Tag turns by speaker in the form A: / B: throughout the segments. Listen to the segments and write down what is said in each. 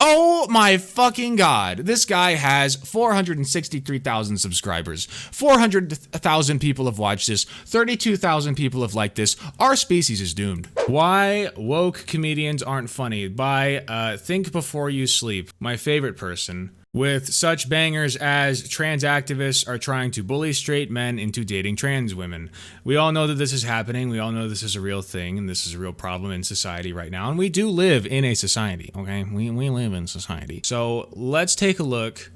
A: Oh my fucking god. This guy has 463,000 subscribers. 400,000 people have watched this. 32,000 people have liked this. Our species is doomed. Why woke comedians aren't funny? By Think Before You Sleep. My favorite person. With such bangers as trans activists are trying to bully straight men into dating trans women. We all know that this is happening. We all know this is a real thing and this is a real problem in society right now. And we do live in a society, okay? We live in society. So let's take a look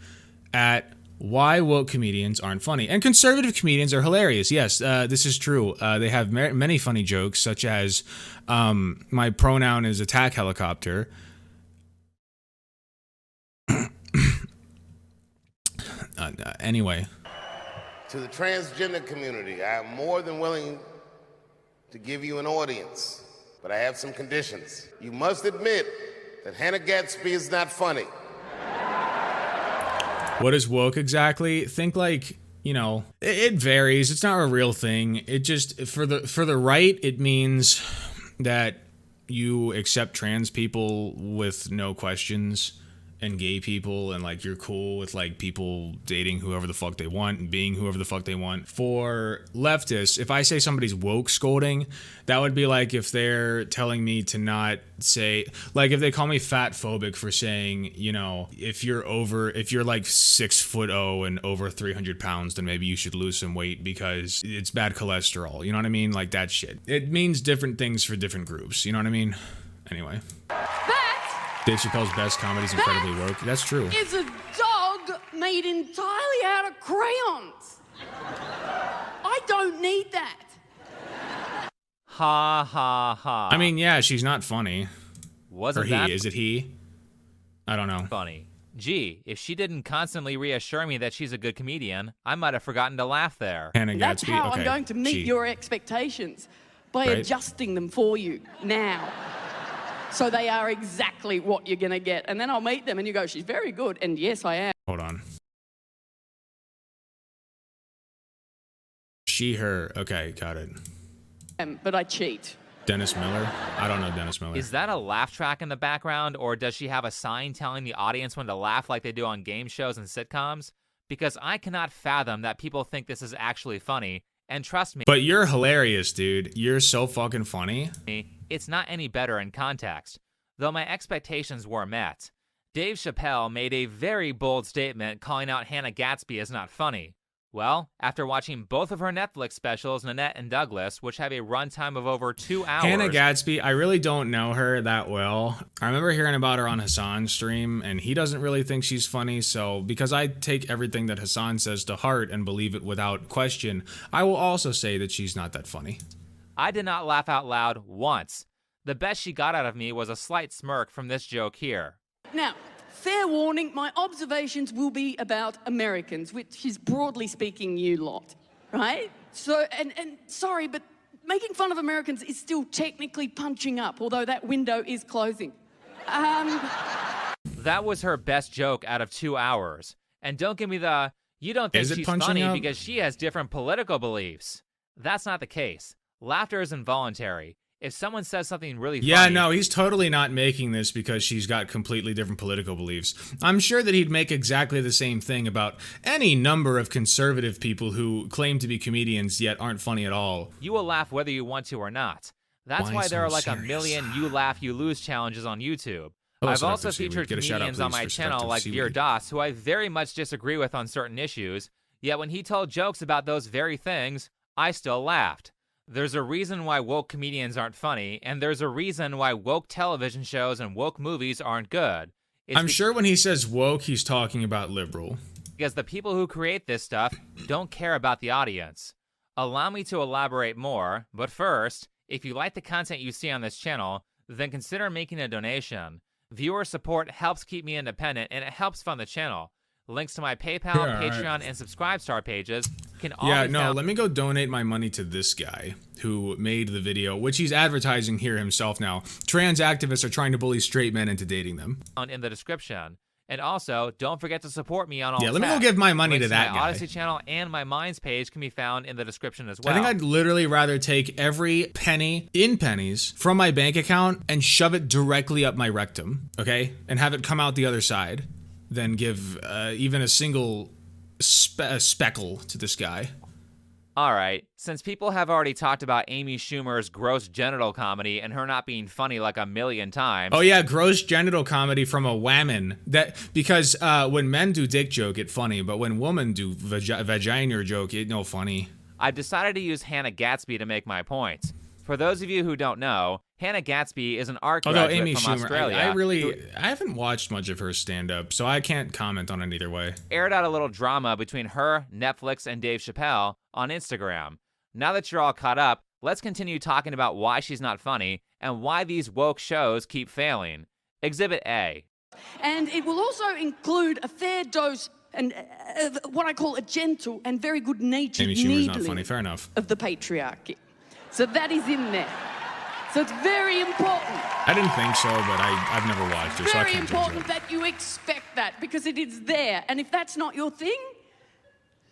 A: at why woke comedians aren't funny. And conservative comedians are hilarious. Yes, this is true. They have many funny jokes, such as my pronoun is attack helicopter. Anyway.
B: To the transgender community, I am more than willing to give you an audience, but I have some conditions. You must admit that Hannah Gadsby is not funny.
A: What is woke exactly? Think like, you know, it varies. It's not a real thing. It just, for the right, it means that you accept trans people with no questions. And gay people, and like you're cool with like people dating whoever the fuck they want and being whoever the fuck they want. For leftists, if I say somebody's woke scolding, that would be like if they're telling me to not say, like if they call me fat phobic for saying, you know, if you're like 6'0" and over 300 pounds, then maybe you should lose some weight because it's bad cholesterol. You know what I mean? Like that shit. It means different things for different groups. You know what I mean? Anyway. Dave Chappelle's best comedy is incredibly woke. That's true.
C: It's a dog made entirely out of crayons. I don't need that.
D: Ha ha ha.
A: I mean, yeah, she's not funny.
D: Wasn't
A: or he?
D: that
A: Is it he? I don't know.
D: funny? Gee, if she didn't constantly reassure me that she's a good comedian, I might have forgotten to laugh there.
A: Hannah
C: That's
A: Gadsby.
C: how
A: Okay.
C: I'm going to meet your expectations, by
A: Right.
C: adjusting them for you now. So they are exactly what you're going to get. And then I'll meet them and you go, she's very good. And yes, I am.
A: Hold on. She, her. Okay, got it.
C: But I cheat.
A: Dennis Miller? I don't know Dennis Miller.
D: Is that a laugh track in the background, or does she have a sign telling the audience when to laugh like they do on game shows and sitcoms? Because I cannot fathom that people think this is actually funny. And trust me,
A: But you're hilarious, dude. You're so fucking funny.
D: it's not any better in context, though my expectations were met. Dave Chappelle made a very bold statement calling out Hannah Gadsby as not funny. Well, after watching both of her Netflix specials, Nanette and Douglas, which have a runtime of over 2 hours...
A: Hannah Gadsby, I really don't know her that well. I remember hearing about her on Hassan's stream, and he doesn't really think she's funny, so because I take everything that Hassan says to heart and believe it without question, I will also say that she's not that funny.
D: I did not laugh out loud once. The best she got out of me was a slight smirk from this joke here.
C: Now, fair warning, my observations will be about Americans, which is broadly speaking you lot, right? So, and sorry, but making fun of Americans is still technically punching up, although that window is closing.
D: That was her best joke out of 2 hours. And don't give me the, you don't think
A: Is it
D: she's
A: punching
D: funny
A: up?
D: because she has different political beliefs. That's not the case. Laughter is involuntary. If someone says something really funny...
A: Yeah, no, he's totally not making this because she's got completely different political beliefs. I'm sure that he'd make exactly the same thing about any number of conservative people who claim to be comedians yet aren't funny at all.
D: You will laugh whether you want to or not. That's why there
A: so
D: are like
A: serious?
D: a million you laugh, you lose challenges on YouTube.
A: Oh,
D: I've
A: Seductive
D: also
A: Seaweed.
D: featured
A: Get a shout out,
D: comedians on
A: please,
D: my
A: for
D: channel
A: Seductive
D: like
A: Seaweed.
D: Veer Das, who I very much disagree with on certain issues, yet when he told jokes about those very things, I still laughed. There's a reason why woke comedians aren't funny, and there's a reason why woke television shows and woke movies aren't good.
A: I'm sure when he says woke, he's talking about liberal.
D: Because the people who create this stuff don't care about the audience. Allow me to elaborate more, but first, if you like the content you see on this channel, then consider making a donation. Viewer support helps keep me independent, and it helps fund the channel. Links to my PayPal,
A: Yeah,
D: Patreon,
A: right.
D: and Subscribestar pages can all
A: Yeah,
D: be
A: no,
D: found.
A: let me go donate my money to this guy who made the video, which he's advertising here himself now. Trans activists are trying to bully straight men into dating them.
D: In the description. And also, don't forget to support me on all
A: Yeah, let me go
D: tech.
A: give my money
D: Links
A: to that
D: my
A: guy.
D: Odyssey channel and my Minds page can be found in the description as well.
A: I think I'd literally rather take every penny in pennies from my bank account and shove it directly up my rectum, okay? And have it come out the other side than give even a single speckle to this guy.
D: All right, since people have already talked about Amy Schumer's gross genital comedy and her not being funny like a million times.
A: Oh yeah, gross genital comedy from a whammon. That because when men do dick joke, it funny, but when women do vagina joke, it no funny.
D: I've decided to use Hannah Gadsby to make my points. For those of you who don't know, Hannah Gadsby is an art graduate
A: Amy
D: from
A: Schumer,
D: Australia.
A: I haven't watched much of her stand-up, so I can't comment on it either way.
D: Aired out a little drama between her, Netflix, and Dave Chappelle on Instagram. Now that you're all caught up, let's continue talking about why she's not funny and why these woke shows keep failing. Exhibit A.
C: And it will also include a fair dose and what I call a gentle and very good-natured
A: Amy Schumer's not
C: needling
A: funny, fair enough.
C: of the patriarchy. So that is in there. So it's very important.
A: I didn't think so, but I've never watched her, so I
C: Very
A: can't judge
C: important
A: her.
C: that you expect that because it is there. And if that's not your thing,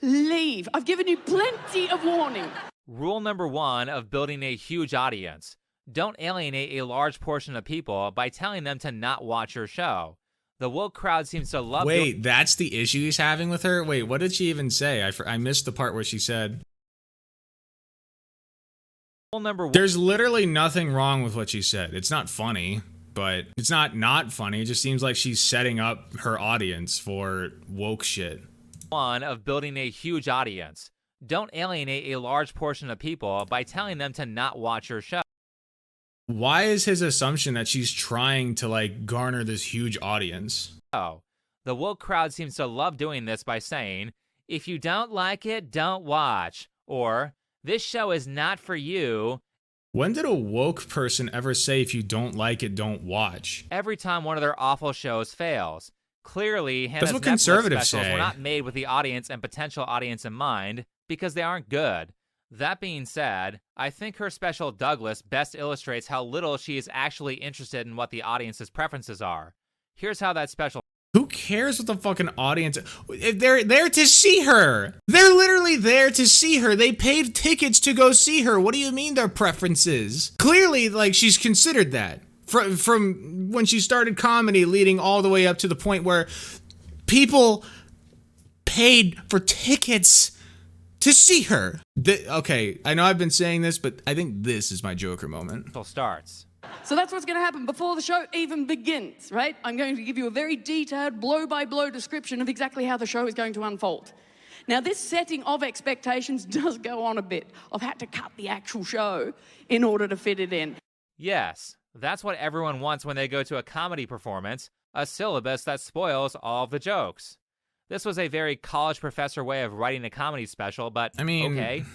C: leave. I've given you plenty of warning.
D: Rule number 1 of building a huge audience. Don't alienate a large portion of people by telling them to not watch your show. The woke crowd seems to love...
A: Wait, that's the issue he's having with her? Wait, what did she even say? I missed the part where she said...
D: Rule number 1.
A: There's literally nothing wrong with what she said. It's not funny, but it's not funny. It just seems like she's setting up her audience for woke shit.
D: 1 of building a huge audience. Don't alienate a large portion of people by telling them to not watch your show.
A: Why is his assumption that she's trying to, like, garner this huge audience?
D: The woke crowd seems to love doing this by saying, if you don't like it, don't watch. Or, this show is not for you.
A: When did a woke person ever say if you don't like it, don't watch?
D: Every time one of their awful shows fails. Clearly, Hannah's
A: That's what
D: Netflix
A: conservatives
D: specials
A: say.
D: were not made with the audience and potential audience in mind because they aren't good. That being said, I think her special Douglas best illustrates how little she is actually interested in what the audience's preferences are. Here's how that special...
A: Who cares what the fucking audience... They're there to see her. They're literally there to see her. They paid tickets to go see her. What do you mean their preferences? Clearly, like, she's considered that. From when she started comedy leading all the way up to the point where people paid for tickets to see her. Okay, I know I've been saying this, but I think this is my Joker moment.
D: starts.
C: So that's what's going to happen before the show even begins, right? I'm going to give you a very detailed, blow-by-blow description of exactly how the show is going to unfold. Now, this setting of expectations does go on a bit. I've had to cut the actual show in order to fit it in.
D: Yes, that's what everyone wants when they go to a comedy performance, a syllabus that spoils all of the jokes. This was a very college professor way of writing a comedy special, but
A: I mean,
D: okay.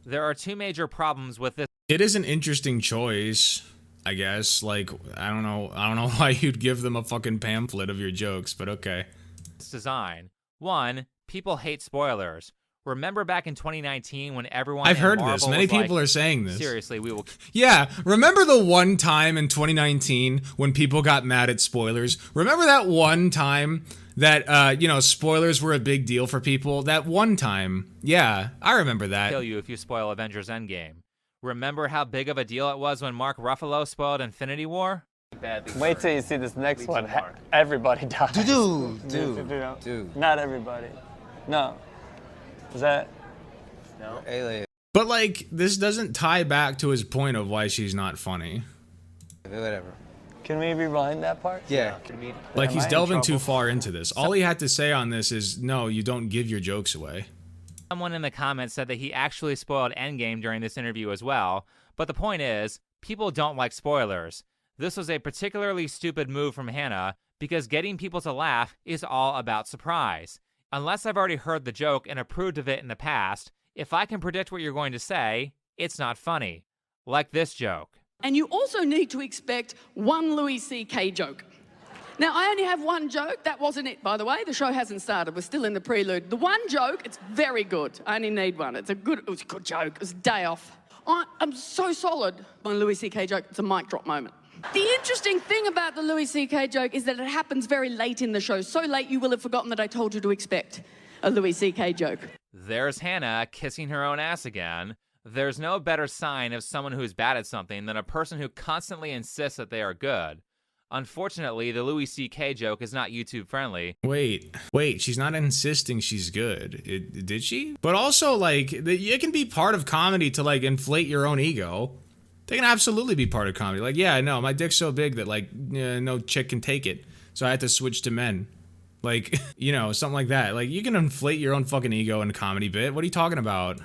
D: There are 2 major problems with this.
A: It is an interesting choice, I guess. Like, I don't know why you'd give them a fucking pamphlet of your jokes, but okay.
D: Design. 1, people hate spoilers. Remember back in 2019 when everyone
A: I've heard
D: Marvel
A: this. Many
D: was
A: people
D: like,
A: are saying this.
D: Seriously, we will...
A: Yeah, remember the one time in 2019 when people got mad at spoilers? Remember that one time that, spoilers were a big deal for people? That one time. Yeah, I remember that.
D: Kill you if you spoil Avengers Endgame. Remember how big of a deal it was when Mark Ruffalo spoiled Infinity War?
E: Wait till you see this next one. Everybody dies.
F: Dude.
E: Not everybody. No. Is that?
F: No. Alien.
A: But, like, this doesn't tie back to his point of why she's not funny.
F: Whatever.
E: Can we rewind that part?
F: Yeah.
A: Like,
E: Am
A: he's
E: I in
A: delving too
E: trouble?
A: far into this. All he had to say on this is, no, you don't give your jokes away.
D: Someone in the comments said that he actually spoiled Endgame during this interview as well, but the point is, people don't like spoilers. This was a particularly stupid move from Hannah because getting people to laugh is all about surprise. Unless I've already heard the joke and approved of it in the past, if I can predict what you're going to say, it's not funny. Like this joke.
C: And you also need to expect one Louis C.K. joke. Now, I only have one joke. That wasn't it, by the way. The show hasn't started. We're still in the prelude. The one joke, it's very good. I only need one. It was a good joke. It was a day off. I'm so solid on Louis C.K. joke. It's a mic drop moment. The interesting thing about the Louis C.K. joke is that it happens very late in the show. So late you will have forgotten that I told you to expect a Louis C.K. joke.
D: There's Hannah kissing her own ass again. There's no better sign of someone who's bad at something than a person who constantly insists that they are good. Unfortunately, the Louis C.K. joke is not YouTube friendly.
A: Wait, she's not insisting she's good. Did she? But also, like, it can be part of comedy to, like, inflate your own ego. They can absolutely be part of comedy. Like, yeah, no, my dick's so big that, like, no chick can take it. So I had to switch to men. Like, you know, something like that. Like, you can inflate your own fucking ego in a comedy bit. What are you talking about?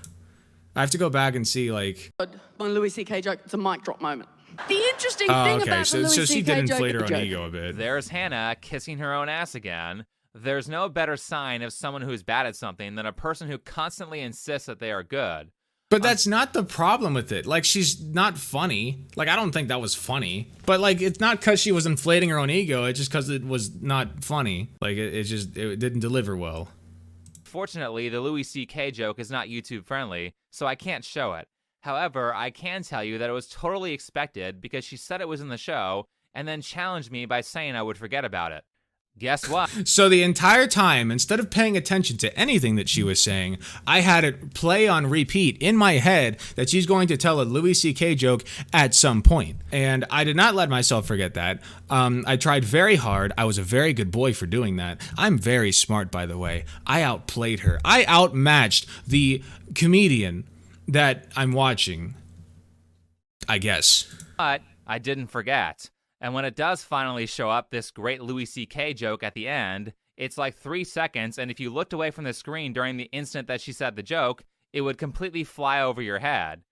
A: I have to go back and see, like...
C: My Louis C.K. joke, it's a mic drop moment. The interesting thing about the Louis
A: so
C: C.K.
A: she did
C: joke...
A: inflate her own ego a bit.
D: There's Hannah kissing her own ass again. There's no better sign of someone who's bad at something than a person who constantly insists that they are good.
A: But that's not the problem with it. Like, she's not funny. Like, I don't think that was funny. But, like, it's not because she was inflating her own ego. It's just because it was not funny. Like, it didn't deliver well.
D: Fortunately, the Louis C.K. joke is not YouTube friendly, so I can't show it. However, I can tell you that it was totally expected because she said it was in the show and then challenged me by saying I would forget about it. Guess what?
A: So the entire time, instead of paying attention to anything that she was saying, I had it play on repeat in my head that she's going to tell a Louis C.K. joke at some point. And I did not let myself forget that. I tried very hard. I was a very good boy for doing that. I'm very smart, by the way. I outplayed her. I outmatched the comedian that I'm watching, I guess.
D: But I didn't forget. And when it does finally show up, this great Louis C.K. joke at the end, it's like 3 seconds, and if you looked away from the screen during the instant that she said the joke, it would completely fly over your head.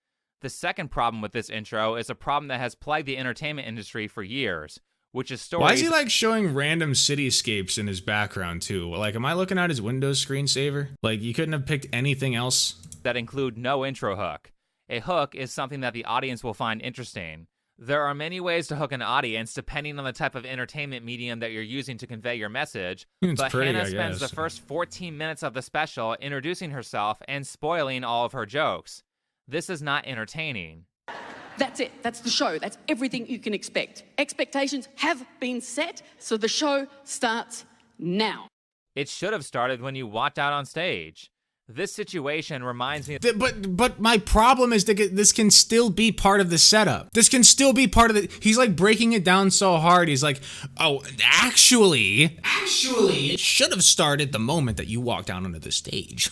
D: The second problem with this intro is a problem that has plagued the entertainment industry for years, which is stories...
A: Why is he, like, showing random cityscapes in his background, too? Like, am I looking at his Windows screensaver? Like, you couldn't have picked anything else?
D: That include no intro hook. A hook is something that the audience will find interesting. There are many ways to hook an audience depending on the type of entertainment medium that you're using to convey your message, but Hannah spends the first 14 minutes of the special introducing herself and spoiling all of her jokes. This is not entertaining.
C: That's it. That's the show. That's everything you can expect. Expectations have been set, so the show starts now.
D: It should have started when you walked out on stage. This situation reminds me of...
A: But my problem is that this can still be part of the setup. This can still be part of the... He's like breaking it down so hard. He's like, oh, actually, it should have started the moment that you walked down onto the stage.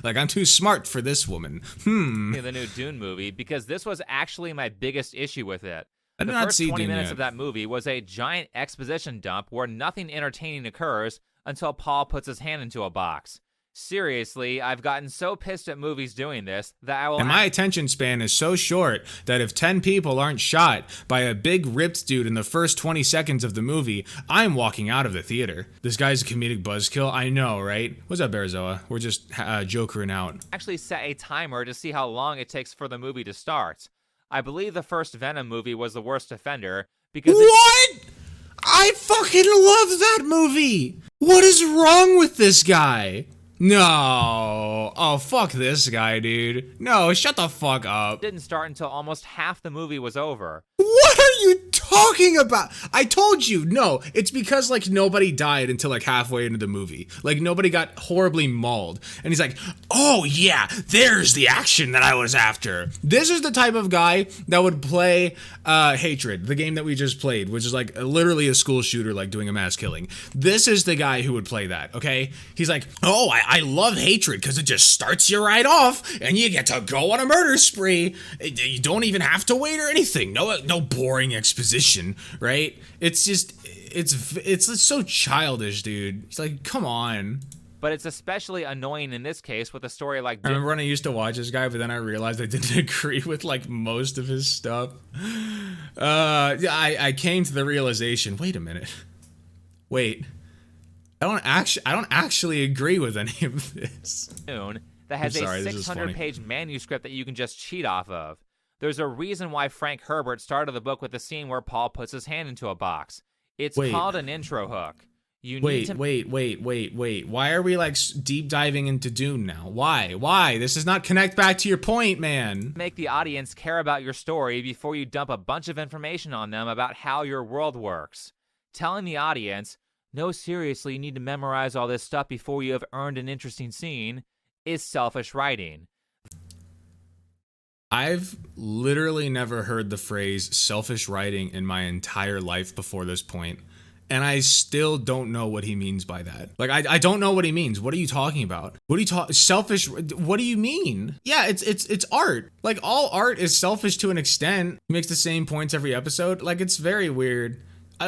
A: Like, I'm too smart for this woman.
D: The new Dune movie, because this was actually my biggest issue with it. The first 20 minutes of that movie was a giant exposition dump where nothing entertaining occurs until Paul puts his hand into a box. Seriously, I've gotten so pissed at movies doing this that I will...
A: And my attention span is so short that if 10 people aren't shot by a big ripped dude in the first 20 seconds of the movie, I'm walking out of the theater. This guy's a comedic buzzkill. I know, right? What's up, Bearzoa? We're just jokering out.
D: Actually set a timer to see how long it takes for the movie to start. I believe the first Venom movie was the worst offender because...
A: What? I fucking love that movie! What is wrong with this guy? No. Oh, fuck this guy, dude. No, shut the fuck up.
D: It didn't start until almost half the movie was over.
A: What are you talking about? I told you, no. It's because, like, nobody died until, like, halfway into the movie. Like, nobody got horribly mauled. And he's like, oh, yeah, there's the action that I was after. This is the type of guy that would play Hatred, the game that we just played, which is, like, literally a school shooter, like, doing a mass killing. This is the guy who would play that, okay? He's like, oh, I love Hatred because it just starts you right off and you get to go on a murder spree. You don't even have to wait or anything. No boring exposition, right? It's just, it's so childish, dude. It's like, come on.
D: But it's especially annoying in this case with a story like...
A: I remember when I used to watch this guy, but then I realized I didn't agree with, like, most of his stuff. I came to the realization, wait a minute. Wait. I don't actually agree with any of this.
D: That has a 600-page manuscript that you can just cheat off of. There's a reason why Frank Herbert started the book with a scene where Paul puts his hand into a box. It's called an intro hook. You need to
A: Wait. Why are we like deep diving into Dune now? Why? This does not connect back to your point, man.
D: make the audience care about your story before you dump a bunch of information on them about how your world works. Telling the audience, no, seriously, you need to memorize all this stuff before you have earned an interesting scene, is selfish writing.
A: I've literally never heard the phrase selfish writing in my entire life before this point. And I still don't know what he means by that. Like, I don't know what he means. What are you talking about? What are you selfish? What do you mean? Yeah, it's art. Like, all art is selfish to an extent. He makes the same points every episode. Like, it's very weird.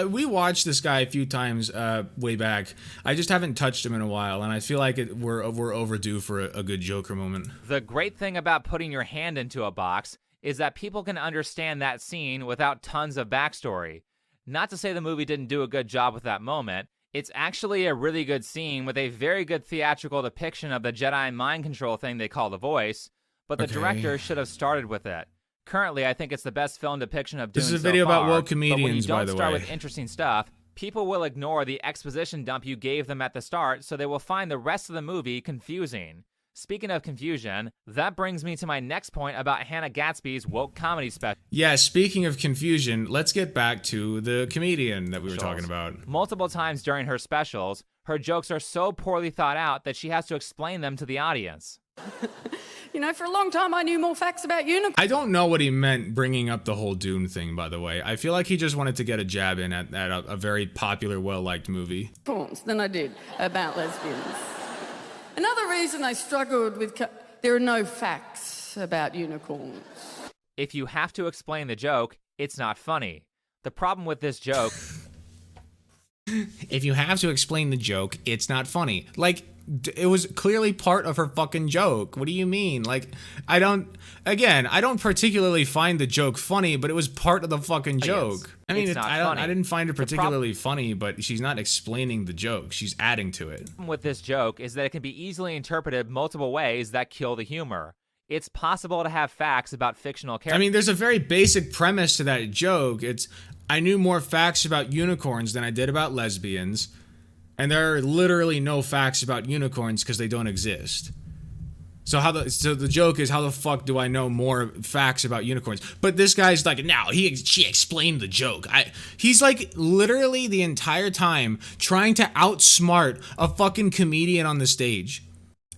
A: We watched this guy a few times way back. I just haven't touched him in a while, and I feel like we're overdue for a good Joker moment.
D: The great thing about putting your hand into a box is that people can understand that scene without tons of backstory. Not to say the movie didn't do a good job with that moment. It's actually a really good scene with a very good theatrical depiction of the Jedi mind control thing they call the Voice, but the director should have started with it. Currently, I think it's the best film depiction of Dune
A: This is a video
D: so far,
A: about woke comedians, by the way.
D: But when you don't start with interesting stuff, people will ignore the exposition dump you gave them at the start, so they will find the rest of the movie confusing. Speaking of confusion, that brings me to my next point about Hannah Gadsby's woke comedy special.
A: Yeah, speaking of confusion, let's get back to the comedian that we were talking about.
D: Multiple times during her specials, her jokes are so poorly thought out that she has to explain them to the audience.
C: You know, for a long time I knew more facts about unicorns
A: I don't know what he meant bringing up the whole Dune thing, by the way. I feel like he just wanted to get a jab in at a very popular, well-liked movie.
C: than I did about lesbians. Another reason I struggled with... there are no facts about unicorns.
D: If you have to explain the joke, it's not funny. The problem with this joke...
A: If you have to explain the joke, it's not funny. Like, it was clearly part of her fucking joke. What do you mean? Like, I don't particularly find the joke funny, but it was part of the fucking joke. I mean, I didn't find it particularly funny, but she's not explaining the joke. She's adding to it.
D: The problem with this joke is that it can be easily interpreted multiple ways that kill the humor. It's possible to have facts about fictional characters.
A: I mean, there's a very basic premise to that joke. It's, I knew more facts about unicorns than I did about lesbians. And there are literally no facts about unicorns because they don't exist. So the joke is, how the fuck do I know more facts about unicorns? But this guy's like, no, she explained the joke. He's like literally the entire time trying to outsmart a fucking comedian on the stage.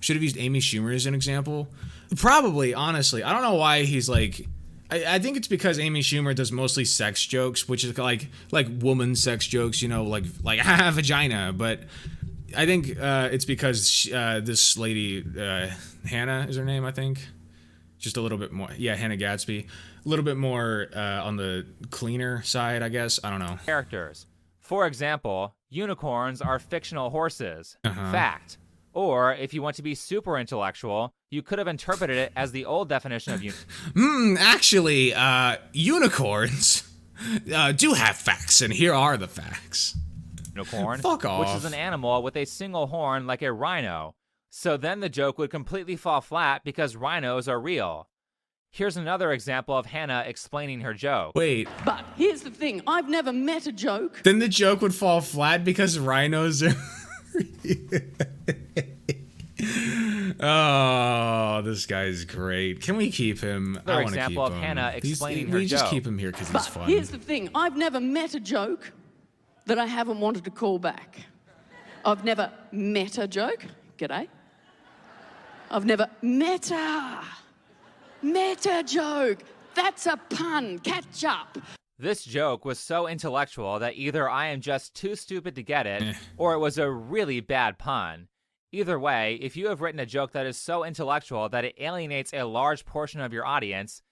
A: Should have used Amy Schumer as an example. Probably, honestly. I don't know why he's like... I think it's because Amy Schumer does mostly sex jokes, which is like woman sex jokes, you know, like vagina. But I think it's because this lady, Hannah is her name, I think. Just a little bit more. Yeah, Hannah Gadsby. A little bit more on the cleaner side, I guess. I don't know.
D: Characters. For example, unicorns are fictional horses. Fact. Or, if you want to be super intellectual, you could have interpreted it as the old definition of unicorn.
A: Actually, unicorns do have facts, and here are the facts.
D: Unicorn,
A: Fuck off.
D: which is an animal with a single horn like a rhino. So then the joke would completely fall flat because rhinos are real. Here's another example of Hannah explaining her joke.
A: Wait.
C: But here's the thing, I've never met a joke.
A: Then the joke would fall flat because rhinos are... Oh, this guy's great. Can we keep him?
D: Another example of Hannah explaining her
A: joke. We just
C: joke.
A: keep him here because he's fun.
C: Here's the thing, I've never met a joke that I haven't wanted to call back. I've never met a joke. G'day. I've never met a joke. That's a pun. Catch up.
D: This joke was so intellectual that either I am just too stupid to get it, or it was a really bad pun. Either way, if you have written a joke that is so intellectual that it alienates a large portion of your audience...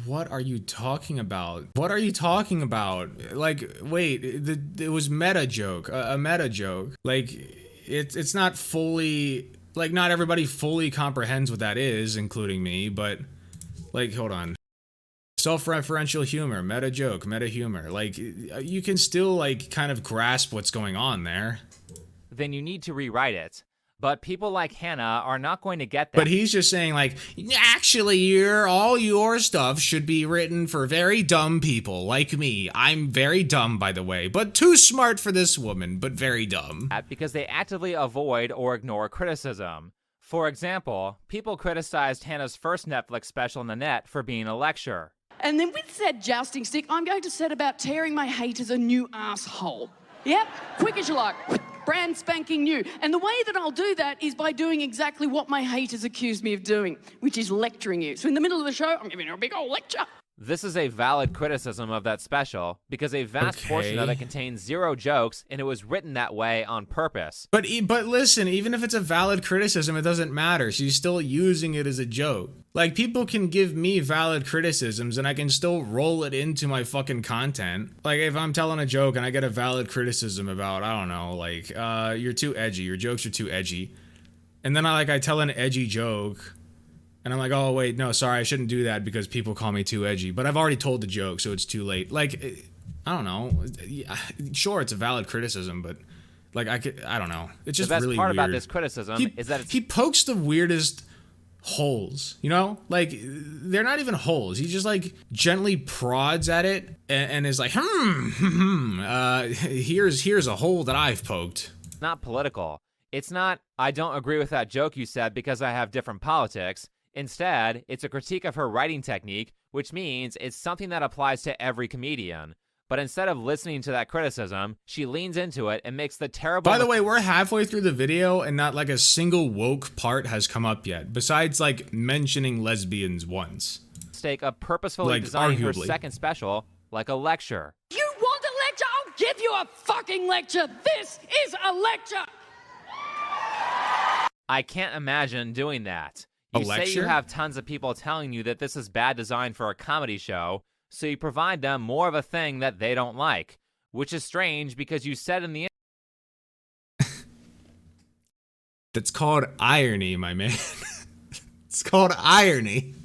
A: What are you talking about? What are you talking about? Like, wait, it was meta joke, a meta joke. Like, it's not fully... Like, not everybody fully comprehends what that is, including me, but... Like, hold on. Self-referential humor, meta joke, meta humor. Like, you can still, like, kind of grasp what's going on there.
D: Then you need to rewrite it. But people like Hannah are not going to get that.
A: But he's just saying, like, actually, all your stuff should be written for very dumb people like me. I'm very dumb, by the way, but too smart for this woman, but very dumb.
D: Because they actively avoid or ignore criticism. For example, people criticized Hannah's first Netflix special, Nanette, for being a lecture.
C: And then with said jousting stick, I'm going to set about tearing my haters a new asshole. Yep, quick as you like. Brand spanking new. And the way that I'll do that is by doing exactly what my haters accuse me of doing, which is lecturing you. So in the middle of the show, I'm giving you a big old lecture.
D: This is a valid criticism of that special because a vast portion of it contains 0 jokes and it was written that way on purpose.
A: But listen, even if it's a valid criticism, it doesn't matter. She's still using it as a joke. Like, people can give me valid criticisms and I can still roll it into my fucking content. Like, if I'm telling a joke and I get a valid criticism about, I don't know, like, you're too edgy, your jokes are too edgy. And then I tell an edgy joke. And I'm like, oh, wait, no, sorry, I shouldn't do that because people call me too edgy. But I've already told the joke, so it's too late. Like, I don't know. Sure, it's a valid criticism, but, like, I don't know. It's just really weird.
D: The best part about this criticism is that
A: he pokes the weirdest holes, you know? Like, they're not even holes. He just, like, gently prods at it and is like, here's a hole that I've poked.
D: Not political. It's not, I don't agree with that joke you said because I have different politics. Instead, it's a critique of her writing technique, which means it's something that applies to every comedian. But instead of listening to that criticism, she leans into it and makes the terrible...
A: By the way, we're halfway through the video and not like a single woke part has come up yet, besides like mentioning lesbians once.
D: ...mistake of purposefully
A: like,
D: designing
A: arguably.
D: her second special like a lecture.
C: You want a lecture? I'll give you a fucking lecture. This is a lecture.
D: I can't imagine doing that. You say you have tons of people telling you that this is bad design for a comedy show, so you provide them more of a thing that they don't like, which is strange because you said in the
A: That's called irony, my man. It's called irony.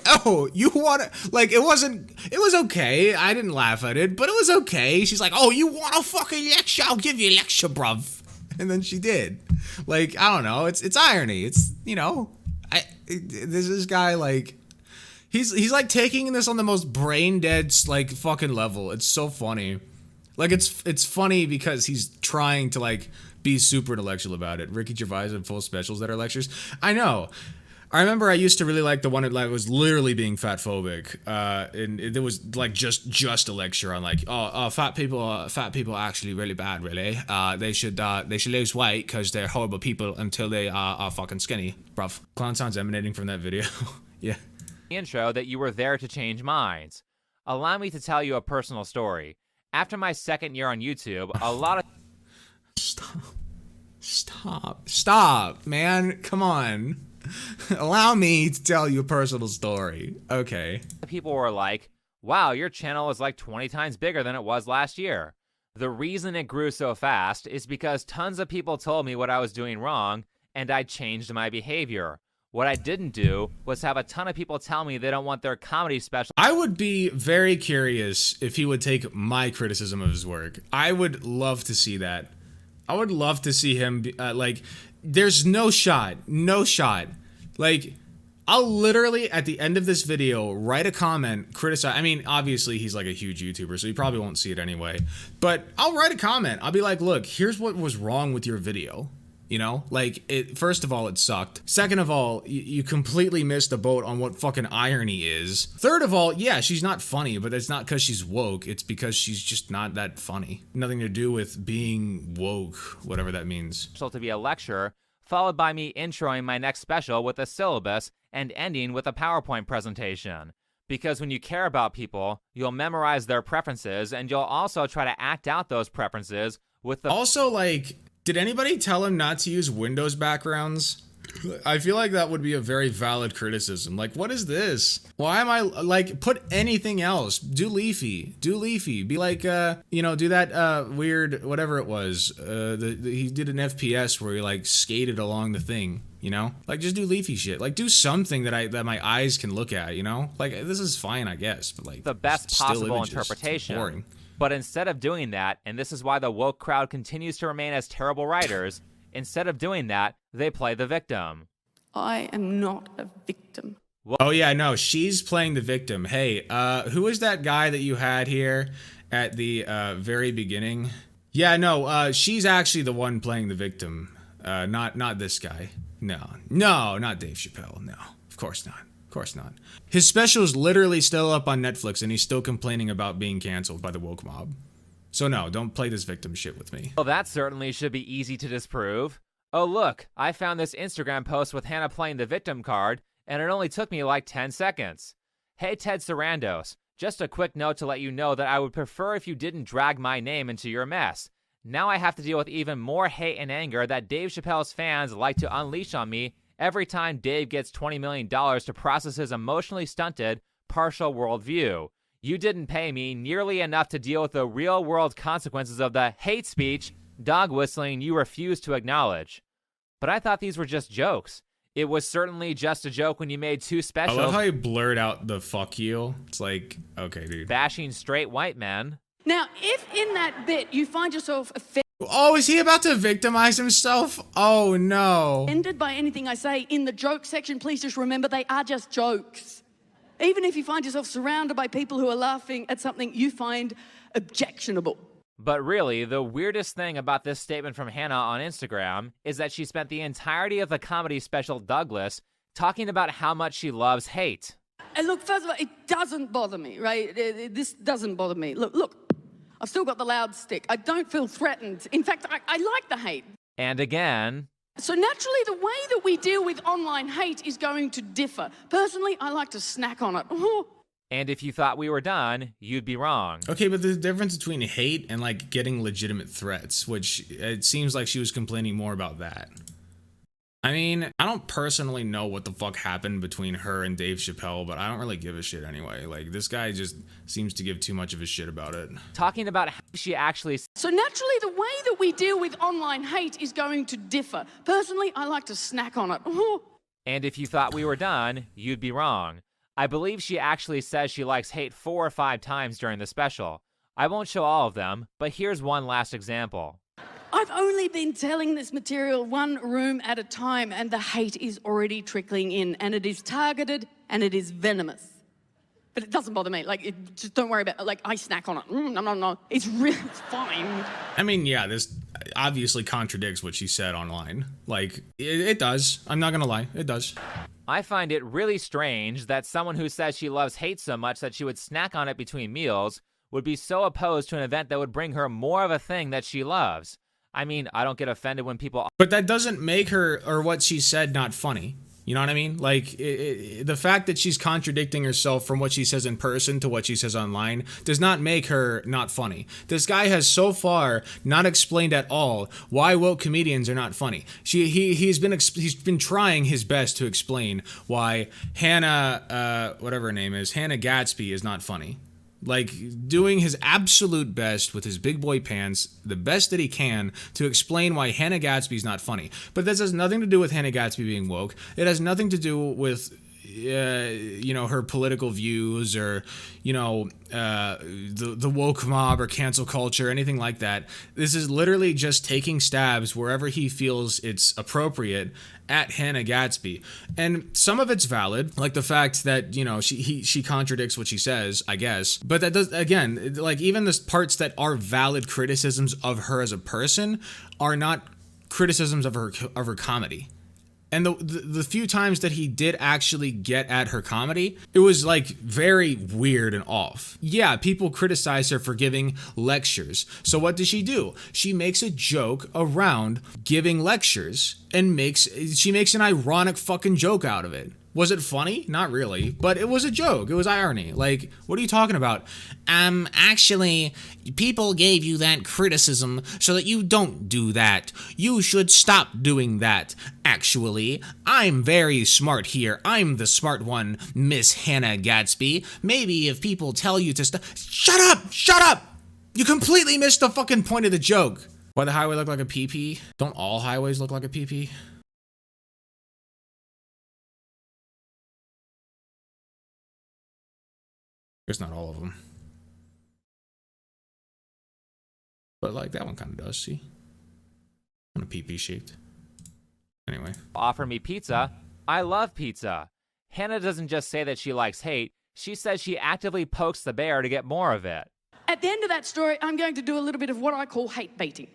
A: Oh, you want to, like, it was okay. I didn't laugh at it, but it was okay. She's like, oh, you want a fucking lecture? I'll give you a lecture, bruv. And then she did. Like, I don't know. It's irony. It's, you know, this guy, like, he's like taking this on the most brain dead, like, fucking level. It's so funny. Like, it's funny because he's trying to, like, be super intellectual about it. Ricky Gervais and full specials that are lectures. I know. I remember I used to really like the one that like was literally being fat phobic, and it was like just a lecture on like, fat people are actually really bad, really. They should lose weight because they're horrible people until they are fucking skinny, bruv. Clown sounds emanating from that video. Yeah.
D: Intro that you were there to change minds. Allow me to tell you a personal story. After my second year on YouTube, a lot of
A: Stop, man. Come on. Allow me to tell you a personal story. Okay.
D: people were like, wow, your channel is like 20 times bigger than it was last year. The reason it grew so fast is because tons of people told me what I was doing wrong, and I changed my behavior. What I didn't do was have a ton of people tell me they don't want their comedy special.
A: I would be very curious if he would take my criticism of his work. I would love to see that. I would love to see him, like, there's no shot. Like, I'll literally, at the end of this video, write a comment, criticize. I mean, obviously, he's like a huge YouTuber, so you probably won't see it anyway. But I'll write a comment. I'll be like, look, here's what was wrong with your video. You know, like, first of all, it sucked. Second of all, you completely missed the boat on what fucking irony is. Third of all, yeah, she's not funny, but it's not because she's woke. It's because she's just not that funny. Nothing to do with being woke, whatever that means.
D: To be a lecture, followed by me introing my next special with a syllabus and ending with a PowerPoint presentation. Because when you care about people, you'll memorize their preferences, and you'll also try to act out those preferences with the...
A: Also, like... Did anybody tell him not to use Windows backgrounds? I feel like that would be a very valid criticism. Like, what is this? Why am I, like, put anything else. Do Leafy. Be like, you know, do that, weird, whatever it was. He did an FPS where he, like, skated along the thing, you know? Like, just do Leafy shit. Like, do something that my eyes can look at, you know? Like, this is fine, I guess, but, like,
D: the best possible
A: images.
D: interpretation.
A: Boring.
D: But instead of doing that, and this is why the woke crowd continues to remain as terrible writers, Instead of doing that, they play the victim.
C: I am not a victim.
A: Oh yeah, no, she's playing the victim. Hey, who is that guy that you had here at the very beginning? Yeah, no, she's actually the one playing the victim. Not this guy. No, not Dave Chappelle. No, of course not. Of course not. His special is literally still up on Netflix, and he's still complaining about being canceled by the woke mob. So no, don't play this victim shit with me.
D: Well, that certainly should be easy to disprove. Oh look, I found this Instagram post with Hannah playing the victim card, and it only took me like 10 seconds. Hey Ted Sarandos, just a quick note to let you know that I would prefer if you didn't drag my name into your mess. Now I have to deal with even more hate and anger that Dave Chappelle's fans like to unleash on me every time Dave gets $20 million to process his emotionally stunted, partial worldview. You didn't pay me nearly enough to deal with the real-world consequences of the hate speech, dog whistling you refuse to acknowledge. But I thought these were just jokes. It was certainly just a joke when you made two
A: I
D: specials
A: love how you blurred out the fuck you. It's like, okay, dude.
D: bashing straight white men.
C: Now, if in that bit you find yourself
A: Oh, is he about to victimize himself? Oh no.
C: offended by anything I say in the joke section, please just remember they are just jokes. Even if you find yourself surrounded by people who are laughing at something you find objectionable.
D: But really, the weirdest thing about this statement from Hannah on Instagram is that she spent the entirety of the comedy special Douglas talking about how much she loves hate.
C: And look, first of all, it doesn't bother me, right? This doesn't bother me. Look, I've still got the loud stick. I don't feel threatened. In fact, I like the hate.
D: And again,
C: So naturally, the way that we deal with online hate is going to differ. Personally, I like to snack on it.
D: and if you thought we were done, you'd be wrong.
A: Okay, but there's a difference between hate and like getting legitimate threats, which it seems like she was complaining more about that. I mean, I don't personally know what the fuck happened between her and Dave Chappelle, but I don't really give a shit anyway. Like, this guy just seems to give too much of a shit about it.
D: Talking about how she actually
C: So naturally, the way that we deal with online hate is going to differ. Personally, I like to snack on it.
D: and if you thought we were done, you'd be wrong. I believe she actually says she likes hate 4 or 5 times during the special. I won't show all of them, but here's one last example.
C: I've only been telling this material one room at a time, and the hate is already trickling in, and it is targeted and it is venomous. But it doesn't bother me. Just don't worry about it. Like, I snack on it. No. It's fine.
A: I mean, yeah, this obviously contradicts what she said online. Like, it does. I'm not gonna lie, it does.
D: I find it really strange that someone who says she loves hate so much that she would snack on it between meals would be so opposed to an event that would bring her more of a thing that she loves. I mean, I don't get offended when people...
A: But that doesn't make her, or what she said, not funny. You know what I mean? Like, the fact that she's contradicting herself from what she says in person to what she says online does not make her not funny. This guy has so far not explained at all why woke comedians are not funny. He's been trying his best to explain why Hannah, whatever her name is, Hannah Gadsby is not funny. Like, doing his absolute best with his big boy pants, the best that he can, to explain why Hannah Gadsby's not funny. But this has nothing to do with Hannah Gadsby being woke. It has nothing to do with, her political views or, the woke mob or cancel culture, anything like that. This is literally just taking stabs wherever he feels it's appropriate at Hannah Gadsby. And some of it's valid, like the fact that, she contradicts what she says, I guess. But that does, again, like, even the parts that are valid criticisms of her as a person are not criticisms of her comedy. And the few times that he did actually get at her comedy, it was like very weird and off. Yeah, people criticize her for giving lectures. So what does she do? She makes a joke around giving lectures and she makes an ironic fucking joke out of it. Was it funny? Not really, but it was a joke. It was irony. Like, what are you talking about? Actually, people gave you that criticism so that you don't do that. You should stop doing that. Actually, I'm very smart here. I'm the smart one, Miss Hannah Gadsby. Maybe if people tell you to stop... Shut up! Shut up! You completely missed the fucking point of the joke. Why the highway look like a PP? Don't all highways look like a PP? There's not all of them. But like that one kind of does, see? Kind of pee-pee shaped. Anyway.
D: Offer me pizza. I love pizza. Hannah doesn't just say that she likes hate. She says she actively pokes the bear to get more of it.
C: At the end of that story, I'm going to do a little bit of what I call hate baiting.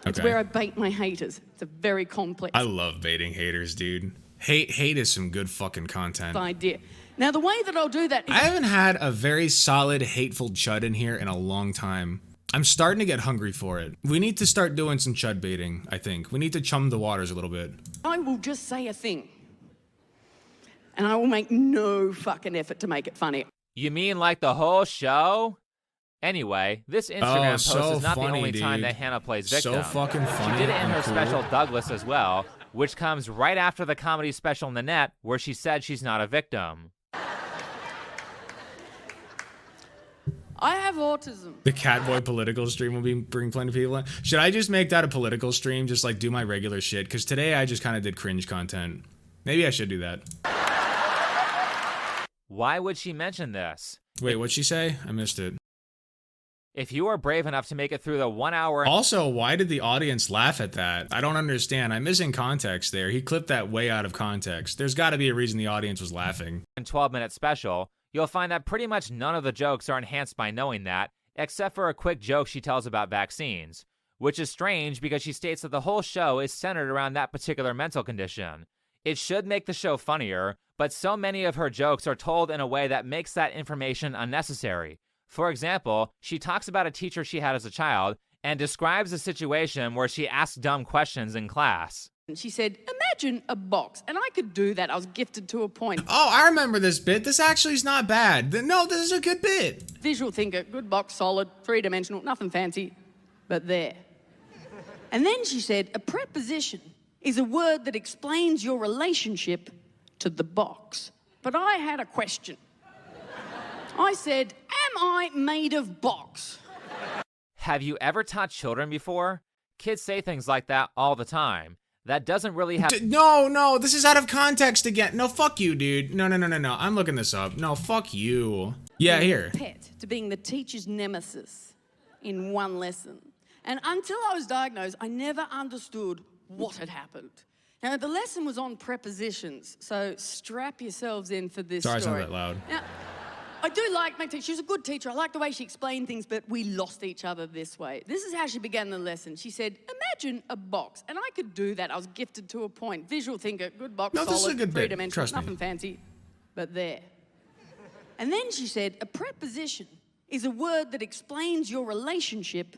C: It's
A: Okay.
C: where I bait my haters. It's a very complex
A: I love baiting haters, dude. Hate is some good fucking content.
C: idea. Now, the way that I'll do that is
A: I haven't had a very solid, hateful chud in here in a long time. I'm starting to get hungry for it. We need to start doing some chud baiting, I think. We need to chum the waters a little bit.
C: I will just say a thing. And I will make no fucking effort to make it funny.
D: You mean like the whole show? Anyway, this Instagram post
A: so
D: is not
A: funny,
D: the only time
A: dude.
D: that Hannah plays victim.
A: So fucking funny.
D: She did it in
A: and
D: her
A: cool.
D: special Douglas as well, which comes right after the comedy special Nanette, where she said she's not a victim.
C: I have autism.
A: The Catboy political stream will bring plenty of people in. Should I just make that a political stream? Just like do my regular shit? Because today I just kind of did cringe content. Maybe I should do that.
D: Why would she mention this?
A: Wait, what'd she say? I missed it.
D: If you are brave enough to make it through the 1 hour
A: Also, why did the audience laugh at that? I don't understand. I'm missing context there. He clipped that way out of context. There's got to be a reason the audience was laughing.
D: and 12-minute special, you'll find that pretty much none of the jokes are enhanced by knowing that, except for a quick joke she tells about vaccines, which is strange because she states that the whole show is centered around that particular mental condition. It should make the show funnier, but so many of her jokes are told in a way that makes that information unnecessary. For example, she talks about a teacher she had as a child and describes a situation where she asked dumb questions in class.
C: And she said, imagine a box. And I could do that. I was gifted to a point.
A: Oh, I remember this bit. This actually is not bad. No, this is a good bit.
C: Visual thinker, good box, solid, three-dimensional, nothing fancy, but there. And then she said, a preposition is a word that explains your relationship to the box. But I had a question. I said, am I made of box?
D: Have you ever taught children before? Kids say things like that all the time. That doesn't really have...
A: No, this is out of context again. No, fuck you, dude. No. I'm looking this up. No, fuck you. Yeah, here.
C: Pet to being the teacher's nemesis in one lesson. And until I was diagnosed, I never understood what had happened. Now, the lesson was on prepositions, so strap yourselves in for this
A: Sorry, it's
C: story.
A: not that loud.
C: Now, I do like my teacher. She was a good teacher. I like the way she explained things, but we lost each other this way. This is how she began the lesson. She said, imagine a box. And I could do that. I was gifted to a point. Visual thinker, good box,
A: No, this is
C: solid,
A: a good bit.
C: three-dimensional,
A: Trust me.
C: nothing fancy, but there. And then she said, a preposition is a word that explains your relationship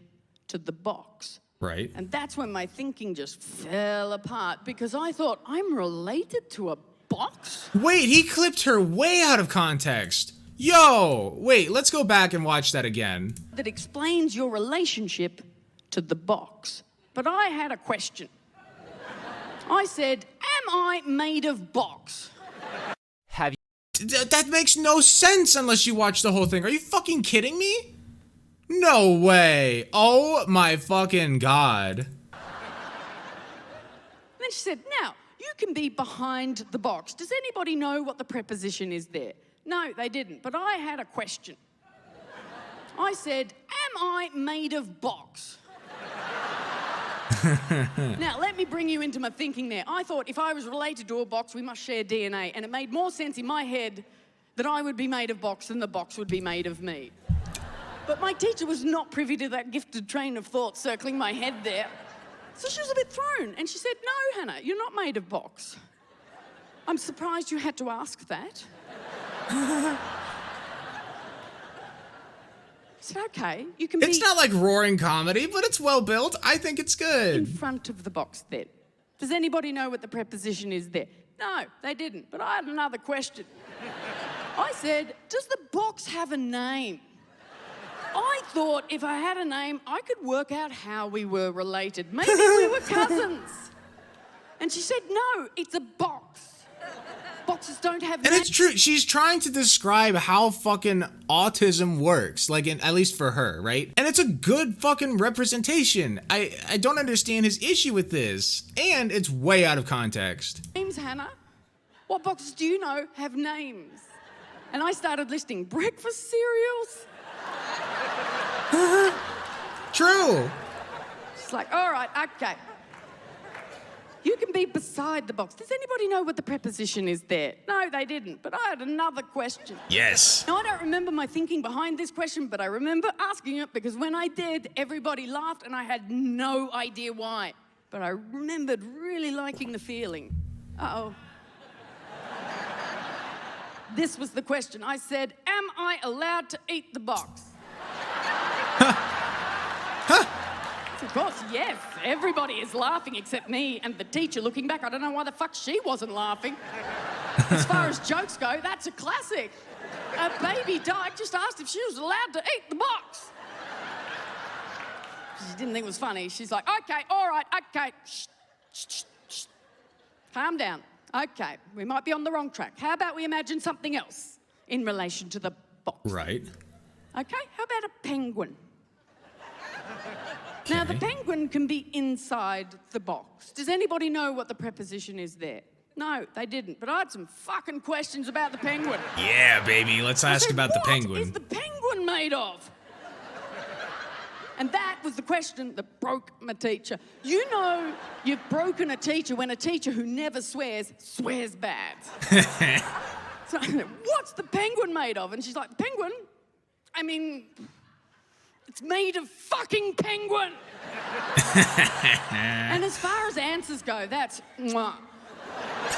C: to the box.
A: Right.
C: And that's when my thinking just fell apart because I thought, I'm related to a box?
A: Wait, he clipped her way out of context. Yo, wait, let's go back and watch that again.
C: That explains your relationship to the box. But I had a question. I said, am I made of box?
D: Have
A: That makes no sense unless you watch the whole thing. Are you fucking kidding me? No way. Oh my fucking God.
C: Then she said, now, you can be behind the box. Does anybody know what the preposition is there? No, they didn't, but I had a question. I said, am I made of box? Now, let me bring you into my thinking there. I thought if I was related to a box, we must share DNA, and it made more sense in my head that I would be made of box than the box would be made of me. But my teacher was not privy to that gifted train of thought circling my head there. So she was a bit thrown, and she said, no, Hannah, you're not made of box. I'm surprised you had to ask that. I said, okay, you can
A: It's
C: be
A: not like roaring comedy, but it's well built. I think it's
C: in
A: good.
C: front of the box then. Does anybody know what the preposition is there? No, they didn't, but I had another question. I said, does the box have a name? I thought if I had a name, I could work out how we were related. Maybe we were cousins. And she said, no, it's a box. Boxes don't have
A: And
C: names.
A: it's true. She's trying to describe how fucking autism works, like at least for her, right? And it's a good fucking representation. I don't understand his issue with this. And it's way out of context.
C: Names, Hannah? What boxes do you know have names? And I started listing breakfast cereals,
A: True.
C: She's like, all right, okay. You can be beside the box. Does anybody know what the preposition is there? No, they didn't, but I had another question.
A: Yes.
C: Now, I don't remember my thinking behind this question, but I remember asking it because when I did, everybody laughed and I had no idea why. But I remembered really liking the feeling. Uh-oh. This was the question. I said, am I allowed to eat the box? Of course, yes. Everybody is laughing except me and the teacher looking back. I don't know why the fuck she wasn't laughing. As far as jokes go, that's a classic. A baby dyke just asked if she was allowed to eat the box. She didn't think it was funny. She's like, okay, all right, okay. Shh, shh, shh, shh. Calm down. Okay, we might be on the wrong track. How about we imagine something else in relation to the box?
A: Right.
C: Okay, how about a penguin? Now, the penguin can be inside the box. Does anybody know what the preposition is there? No, they didn't. But I had some fucking questions about the penguin.
A: Yeah, baby. Let's ask about the penguin.
C: What is the penguin made of? And that was the question that broke my teacher. You know you've broken a teacher when a teacher who never swears bad. So, what's the penguin made of? And she's like, penguin? I mean, it's made of fucking penguin. And as far as answers go, that's mwah.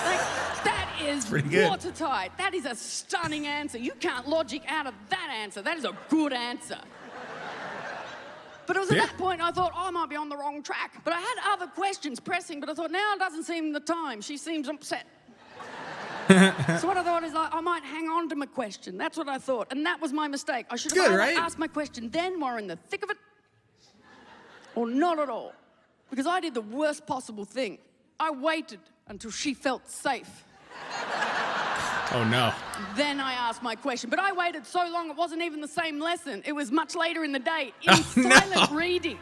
C: Like, that is
A: pretty good.
C: watertight. That is a stunning answer. You can't logic out of that answer. That is a good answer. But it was at that point I thought, I might be on the wrong track. But I had other questions pressing, but I thought, now doesn't seem the time. She seems upset. So what I thought is, I might hang on to my question. That's what I thought. And that was my mistake. I should have either asked my question then while we're in the thick of it, or not at all. Because I did the worst possible thing. I waited until she felt safe.
A: Oh, no.
C: Then I asked my question. But I waited so long, it wasn't even the same lesson. It was much later in the day, in silent reading.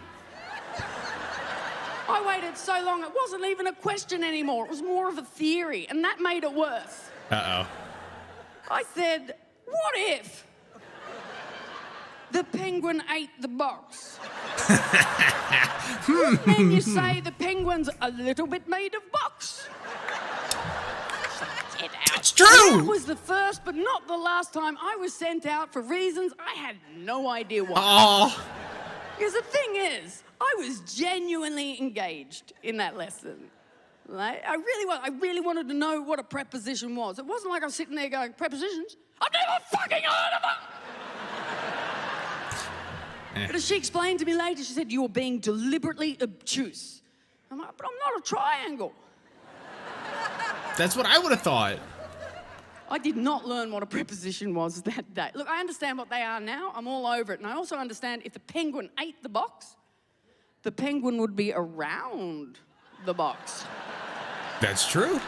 C: I waited so long, it wasn't even a question anymore. It was more of a theory, and that made it worse.
A: Uh-oh.
C: I said, what if the penguin ate the box? Then you say the penguin's a little bit made of box. Get out.
A: It's true!
C: That was the first, but not the last time I was sent out for reasons I had no idea why.
A: Oh.
C: Because the thing is, I was genuinely engaged in that lesson. Right? I really wanted to know what a preposition was. It wasn't like I was sitting there going, prepositions? I've never fucking heard of them! But as she explained to me later, she said, you're being deliberately obtuse. I'm like, but I'm not a triangle.
A: That's what I would have thought.
C: I did not learn what a preposition was that day. Look, I understand what they are now. I'm all over it. And I also understand if the penguin ate the box, the penguin would be around the box.
A: That's true.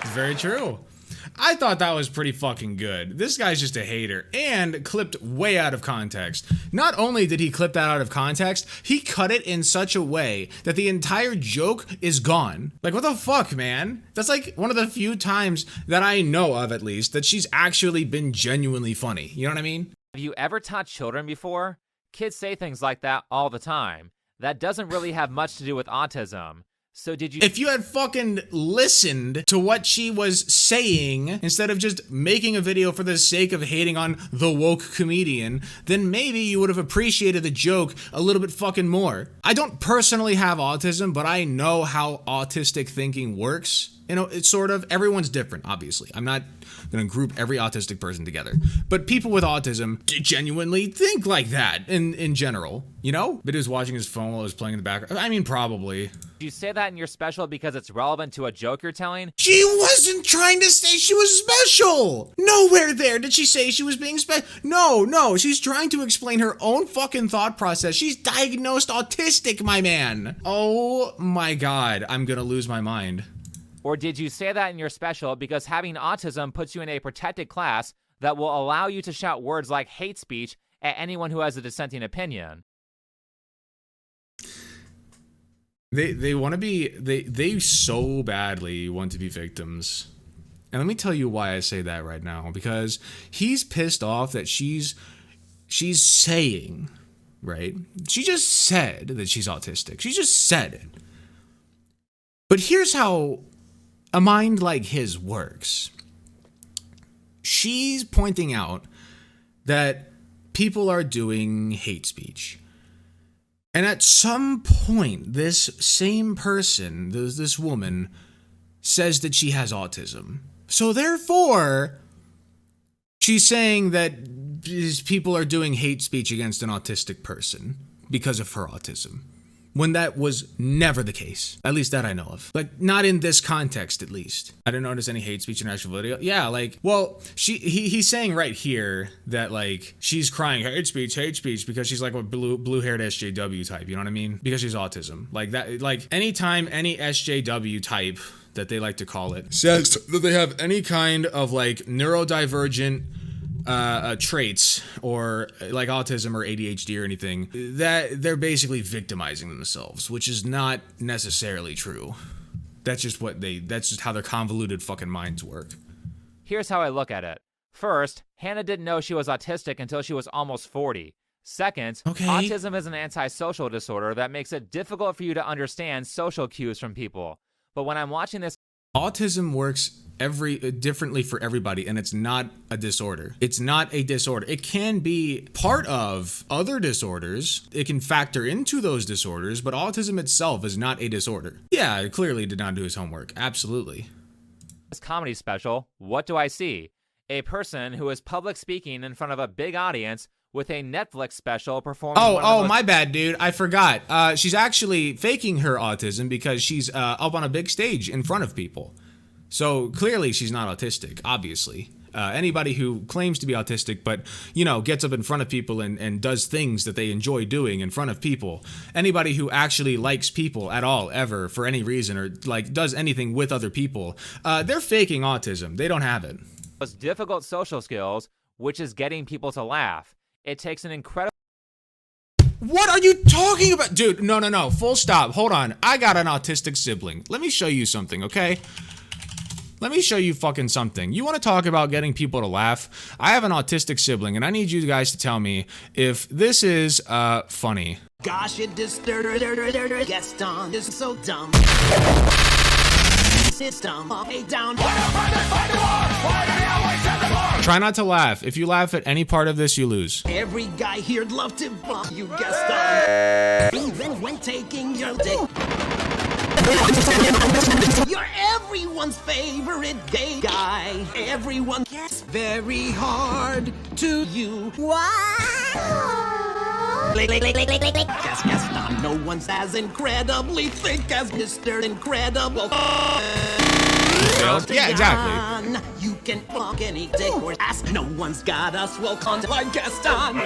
A: It's very true. I thought that was pretty fucking good. This guy's just a hater and clipped way out of context. Not only did he clip that out of context, he cut it in such a way that the entire joke is gone. Like, what the fuck, man? That's like one of the few times that I know of, at least, that she's actually been genuinely funny. You know what I mean?
D: Have you ever taught children before? Kids say things like that all the time. That doesn't really have much to do with autism. So did you...
A: If you had fucking listened to what she was saying, instead of just making a video for the sake of hating on the woke comedian, then maybe you would have appreciated the joke a little bit fucking more. I don't personally have autism, but I know how autistic thinking works. You know, it's sort of, everyone's different, obviously. I'm not gonna group every autistic person together. But people with autism genuinely think like that in general, you know? But he was watching his phone while it was playing in the background. I mean, probably.
D: Do you say that in your special because it's relevant to a joke you're telling?
A: She wasn't trying to say she was special! Nowhere there did she say she was being special. No, she's trying to explain her own fucking thought process. She's diagnosed autistic, my man. Oh my God, I'm gonna lose my mind.
D: Or did you say that in your special because having autism puts you in a protected class that will allow you to shout words like hate speech at anyone who has a dissenting opinion?
A: They want to be, they so badly want to be victims. And let me tell you why I say that right now. Because he's pissed off that she's saying right? She just said that she's autistic. She just said it. But here's how a mind like his works. She's pointing out that people are doing hate speech. And at some point, this same person, this woman, says that she has autism. So therefore, she's saying that these people are doing hate speech against an autistic person because of her autism. When that was never the case. At least that I know of. Like, not in this context, at least. I didn't notice any hate speech in her actual video. Yeah, like, well, he's saying right here that, like, she's crying hate speech because she's like a blue-haired SJW type, you know what I mean? Because she's autism. Like, that, like, anytime any SJW type, that they like to call it, says that they have any kind of, like, neurodivergent traits or like autism or ADHD or anything, that they're basically victimizing themselves, which is not necessarily true. That's just how their convoluted fucking minds work.
D: Here's how I look at it. First, Hannah didn't know she was autistic until she was almost 40. Second, autism is an antisocial disorder that makes it difficult for you to understand social cues from people. But when I'm watching this,
A: autism works differently for everybody, and it's not a disorder. It's not a disorder. It can be part of other disorders. It can factor into those disorders, but autism itself is not a disorder. Yeah, it clearly did not do his homework. Absolutely.
D: This comedy special, what do I see? A person who is public speaking in front of a big audience with a Netflix special performing.
A: My bad, dude. I forgot. She's actually faking her autism because she's up on a big stage in front of people. So clearly she's not autistic, obviously. Anybody who claims to be autistic but, you know, gets up in front of people and does things that they enjoy doing in front of people. Anybody who actually likes people at all, ever, for any reason, or like does anything with other people, they're faking autism. They don't have it.
D: Most difficult social skills, which is getting people to laugh. It takes an incredible...
A: What are you talking about? Dude, no. Full stop. Hold on. I got an autistic sibling. Let me show you something, okay? Let me show you fucking something. You want to talk about getting people to laugh? I have an autistic sibling, and I need you guys to tell me if this is, funny.
G: Gosh, it disturbed Gaston is so dumb. It's dumb. Hey, down.
A: Try not to laugh. If you laugh at any part of this, you lose.
G: Every guy here'd love to bump you, Gaston. Even when taking your dick. You're everyone's favorite gay guy. Everyone gets very hard to you. Wow. Yes, Gaston, no one's as incredibly thick as Mr. Incredible.
A: Yeah, exactly.
G: You can fuck any dick or ass. No one's got us well content like Gaston.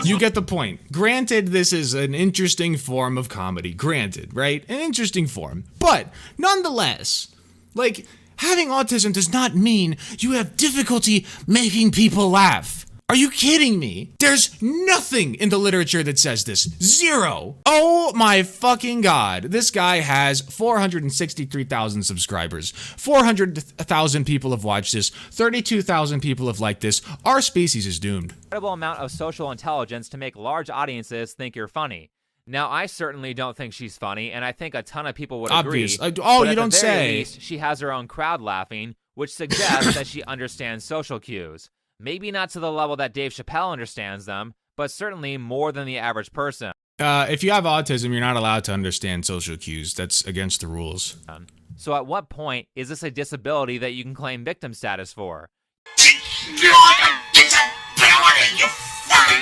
A: You get the point. Granted, this is an interesting form of comedy. Granted, right? An interesting form. But, nonetheless, like, having autism does not mean you have difficulty making people laugh. Are you kidding me? There's nothing in the literature that says this. Zero. Oh my fucking god. This guy has 463,000 subscribers. 400,000 people have watched this. 32,000 people have liked this. Our species is doomed.
D: Incredible amount of social intelligence to make large audiences think you're funny. Now, I certainly don't think she's funny, and I think a ton of people would agree.
A: Obvious.
D: But
A: you don't say.
D: Least, she has her own crowd laughing, which suggests that she understands social cues. Maybe not to the level that Dave Chappelle understands them, but certainly more than the average person.
A: If you have autism, you're not allowed to understand social cues. That's against the rules.
D: So at what point is this a disability that you can claim victim status for?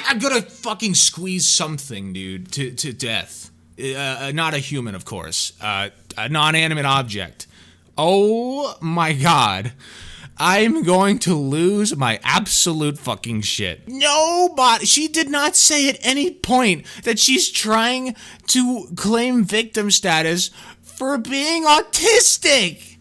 A: I'm gonna fucking squeeze something, dude, to death. Not a human, of course. A non-animate object. Oh my god. I'm going to lose my absolute fucking shit. Nobody, she did not say at any point that she's trying to claim victim status for being autistic.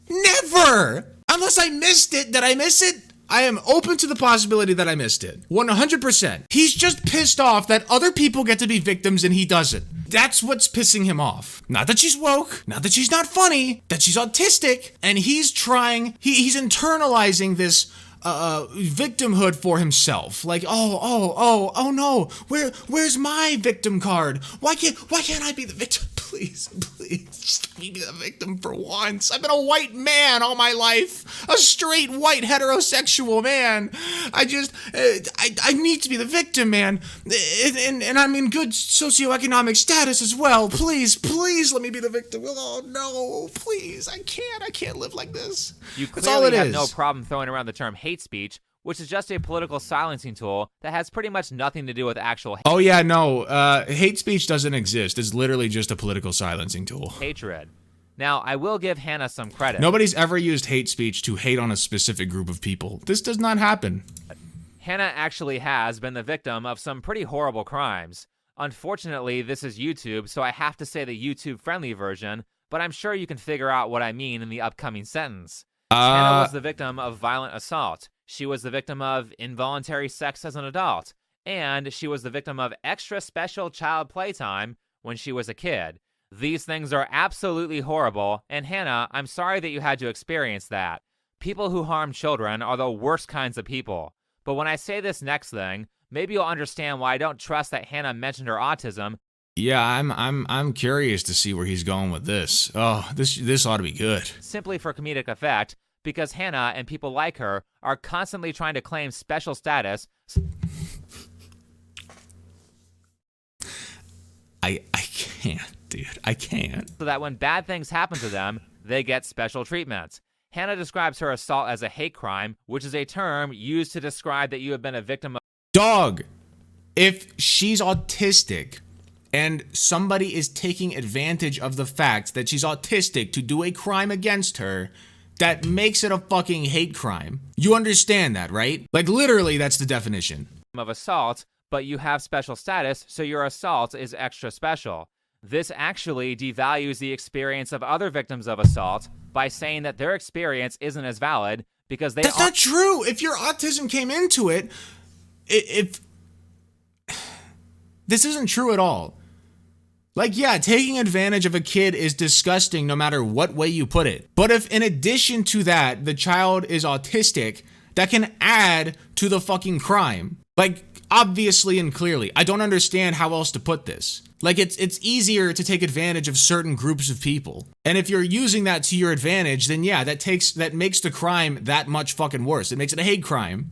A: Never. Unless I missed it. Did I miss it? I am open to the possibility that I missed it. 100%. He's just pissed off that other people get to be victims and he doesn't. That's what's pissing him off. Not that she's woke, not that she's not funny, that she's autistic, and he's trying, he's internalizing this victimhood for himself. Like, oh no, where's my victim card? Why can't I be the victim? Please, just let me be the victim for once. I've been a white man all my life, a straight white heterosexual man. I need to be the victim, man, and I'm in good socioeconomic status as well. Please let me be the victim. Oh no, please, I can't live like this.
D: You
A: That's all it
D: clearly have
A: is.
D: no problem throwing around the term hate speech, which is just a political silencing tool that has pretty much nothing to do with actual
A: Oh yeah, no, hate speech doesn't exist. It's literally just a political silencing tool.
D: hatred. Now, I will give Hannah some credit.
A: Nobody's ever used hate speech to hate on a specific group of people. This does not happen.
D: Hannah actually has been the victim of some pretty horrible crimes. Unfortunately, this is YouTube, so I have to say the YouTube-friendly version, but I'm sure you can figure out what I mean in the upcoming sentence. Hannah was the victim of violent assault. She was the victim of involuntary sex as an adult. And she was the victim of extra special child playtime when she was a kid. These things are absolutely horrible, and Hannah, I'm sorry that you had to experience that. People who harm children are the worst kinds of people. But when I say this next thing, maybe you'll understand why I don't trust that Hannah mentioned her autism.
A: Yeah, I'm curious to see where he's going with this. Oh, this ought to be good.
D: Simply for comedic effect, because Hannah and people like her are constantly trying to claim special status.
A: I can't, dude. I can't.
D: So that when bad things happen to them, they get special treatment. Hannah describes her assault as a hate crime, which is a term used to describe that you have been a victim of.
A: Dog, if she's autistic and somebody is taking advantage of the fact that she's autistic to do a crime against her, that makes it a fucking hate crime. You understand that, right? Like, literally, that's the definition.
D: Of assault, but you have special status, so your assault is extra special. This actually devalues the experience of other victims of assault by saying that their experience isn't as valid because they
A: That's not true. If your autism came into it, if this isn't true at all. Like, yeah, taking advantage of a kid is disgusting no matter what way you put it. But if in addition to that, the child is autistic, that can add to the fucking crime. Like, obviously and clearly. I don't understand how else to put this. Like, it's easier to take advantage of certain groups of people. And if you're using that to your advantage, then yeah, that makes the crime that much fucking worse. It makes it a hate crime.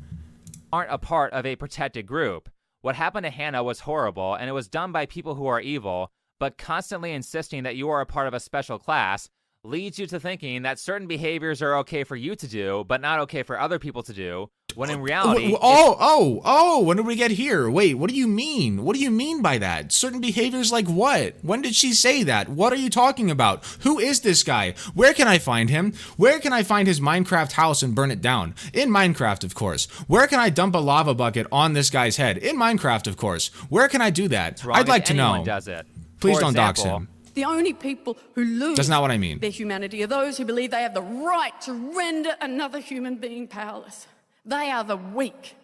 D: aren't a part of a protected group. What happened to Hannah was horrible, and it was done by people who are evil, but constantly insisting that you are a part of a special class leads you to thinking that certain behaviors are okay for you to do, but not okay for other people to do, when in reality...
A: when did we get here? Wait, what do you mean? What do you mean by that? Certain behaviors like what? When did she say that? What are you talking about? Who is this guy? Where can I find him? Where can I find his Minecraft house and burn it down? In Minecraft, of course. Where can I dump a lava bucket on this guy's head? In Minecraft, of course. Where can I do that? I'd like to know.
D: Does it.
A: Please
D: For
A: don't dox
D: example,
A: him.
C: The only people who lose
A: That's not what I mean.
C: their humanity are those who believe they have the right to render another human being powerless. They are the weak.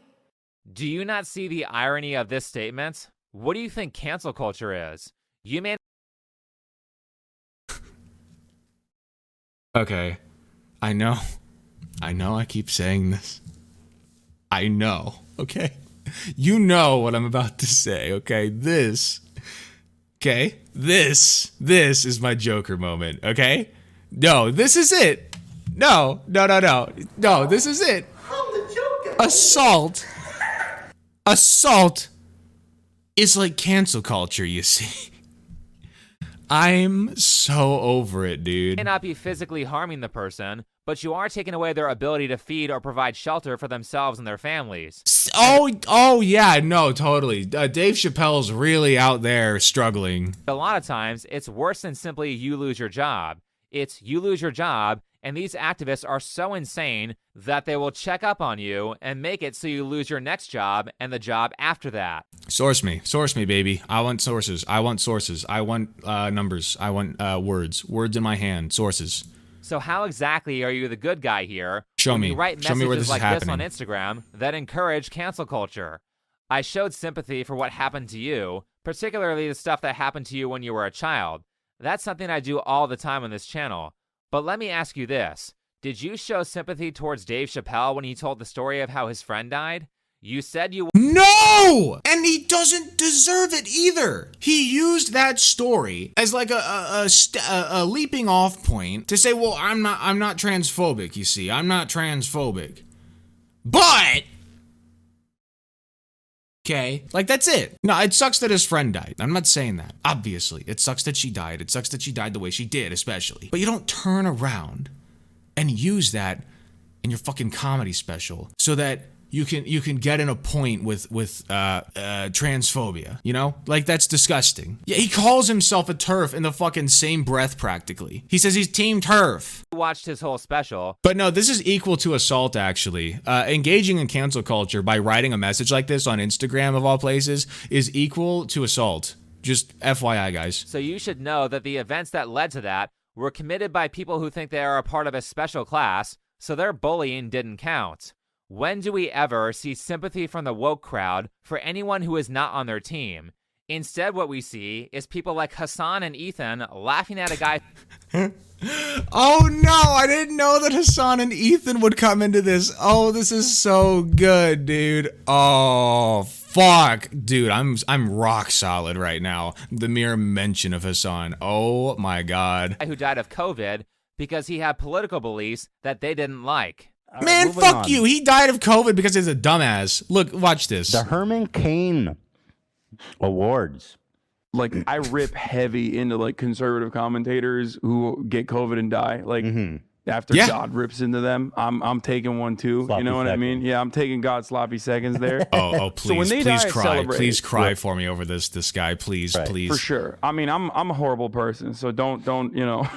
D: Do you not see the irony of this statement? What do you think cancel culture is? You may...
A: Okay. I know I keep saying this. I know, okay? You know what I'm about to say, okay? This is my Joker moment, okay? No, this is it. No, this is it.
G: I'm the Joker.
A: Assault is like cancel culture, you see. I'm so over it, dude.
D: may not be physically harming the person, but you are taking away their ability to feed or provide shelter for themselves and their families.
A: Oh yeah, no, totally. Dave Chappelle's really out there struggling.
D: A lot of times, it's worse than simply you lose your job. It's you lose your job, and these activists are so insane that they will check up on you and make it so you lose your next job and the job after that.
A: Source me, baby. I want sources. I want numbers. I want words in my hand. Sources.
D: So how exactly are you the good guy here?
A: Show
D: when
A: me.
D: You write
A: Show me where
D: messages
A: this is
D: like this on
A: happening.
D: Instagram that encourage cancel culture. I showed sympathy for what happened to you, particularly the stuff that happened to you when you were a child. That's something I do all the time on this channel. But let me ask you this. Did you show sympathy towards Dave Chappelle when he told the story of how his friend died? You said you...
A: No! And he doesn't deserve it either. He used that story as like a leaping off point to say, well, I'm not transphobic, you see. I'm not transphobic. But... Okay, like that's it. No, it sucks that his friend died. I'm not saying that. Obviously, it sucks that she died. It sucks that she died the way she did, especially. But you don't turn around and use that in your fucking comedy special so that you can get in a point with transphobia, you know? Like, that's disgusting. Yeah, he calls himself a TERF in the fucking same breath, practically. He says he's Team TERF.
D: watched his whole special.
A: But no, this is equal to assault, actually. Engaging in cancel culture by writing a message like this on Instagram, of all places, is equal to assault. Just FYI, guys.
D: So you should know that the events that led to that were committed by people who think they are a part of a special class, so their bullying didn't count. When do we ever see sympathy from the woke crowd for anyone who is not on their team? Instead, what we see is people like Hassan and Ethan laughing at a guy.
A: Oh no, I didn't know that Hassan and Ethan would come into this. Oh, this is so good, dude. Oh, fuck. Dude, I'm rock solid right now. The mere mention of Hassan. Oh my God.
D: Who died of COVID because he had political beliefs that they didn't like.
A: Man, fuck you. He died of COVID because he's a dumbass. Look, watch this.
H: The Herman Cain Awards.
I: Like, I rip heavy into like conservative commentators who get COVID and die. Like, after God rips into them, I'm taking one too.
H: Sloppy
I: you know what I mean? Yeah, I'm taking God's sloppy seconds there.
A: Oh, please,
I: So when they
A: please
I: die, I
A: cry.
I: celebrate.
A: Please cry for me over this guy. Please, please.
I: For sure. I mean, I'm a horrible person, so don't you know.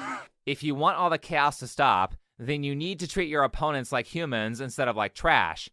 D: If you want all the chaos to stop, then you need to treat your opponents like humans instead of like trash.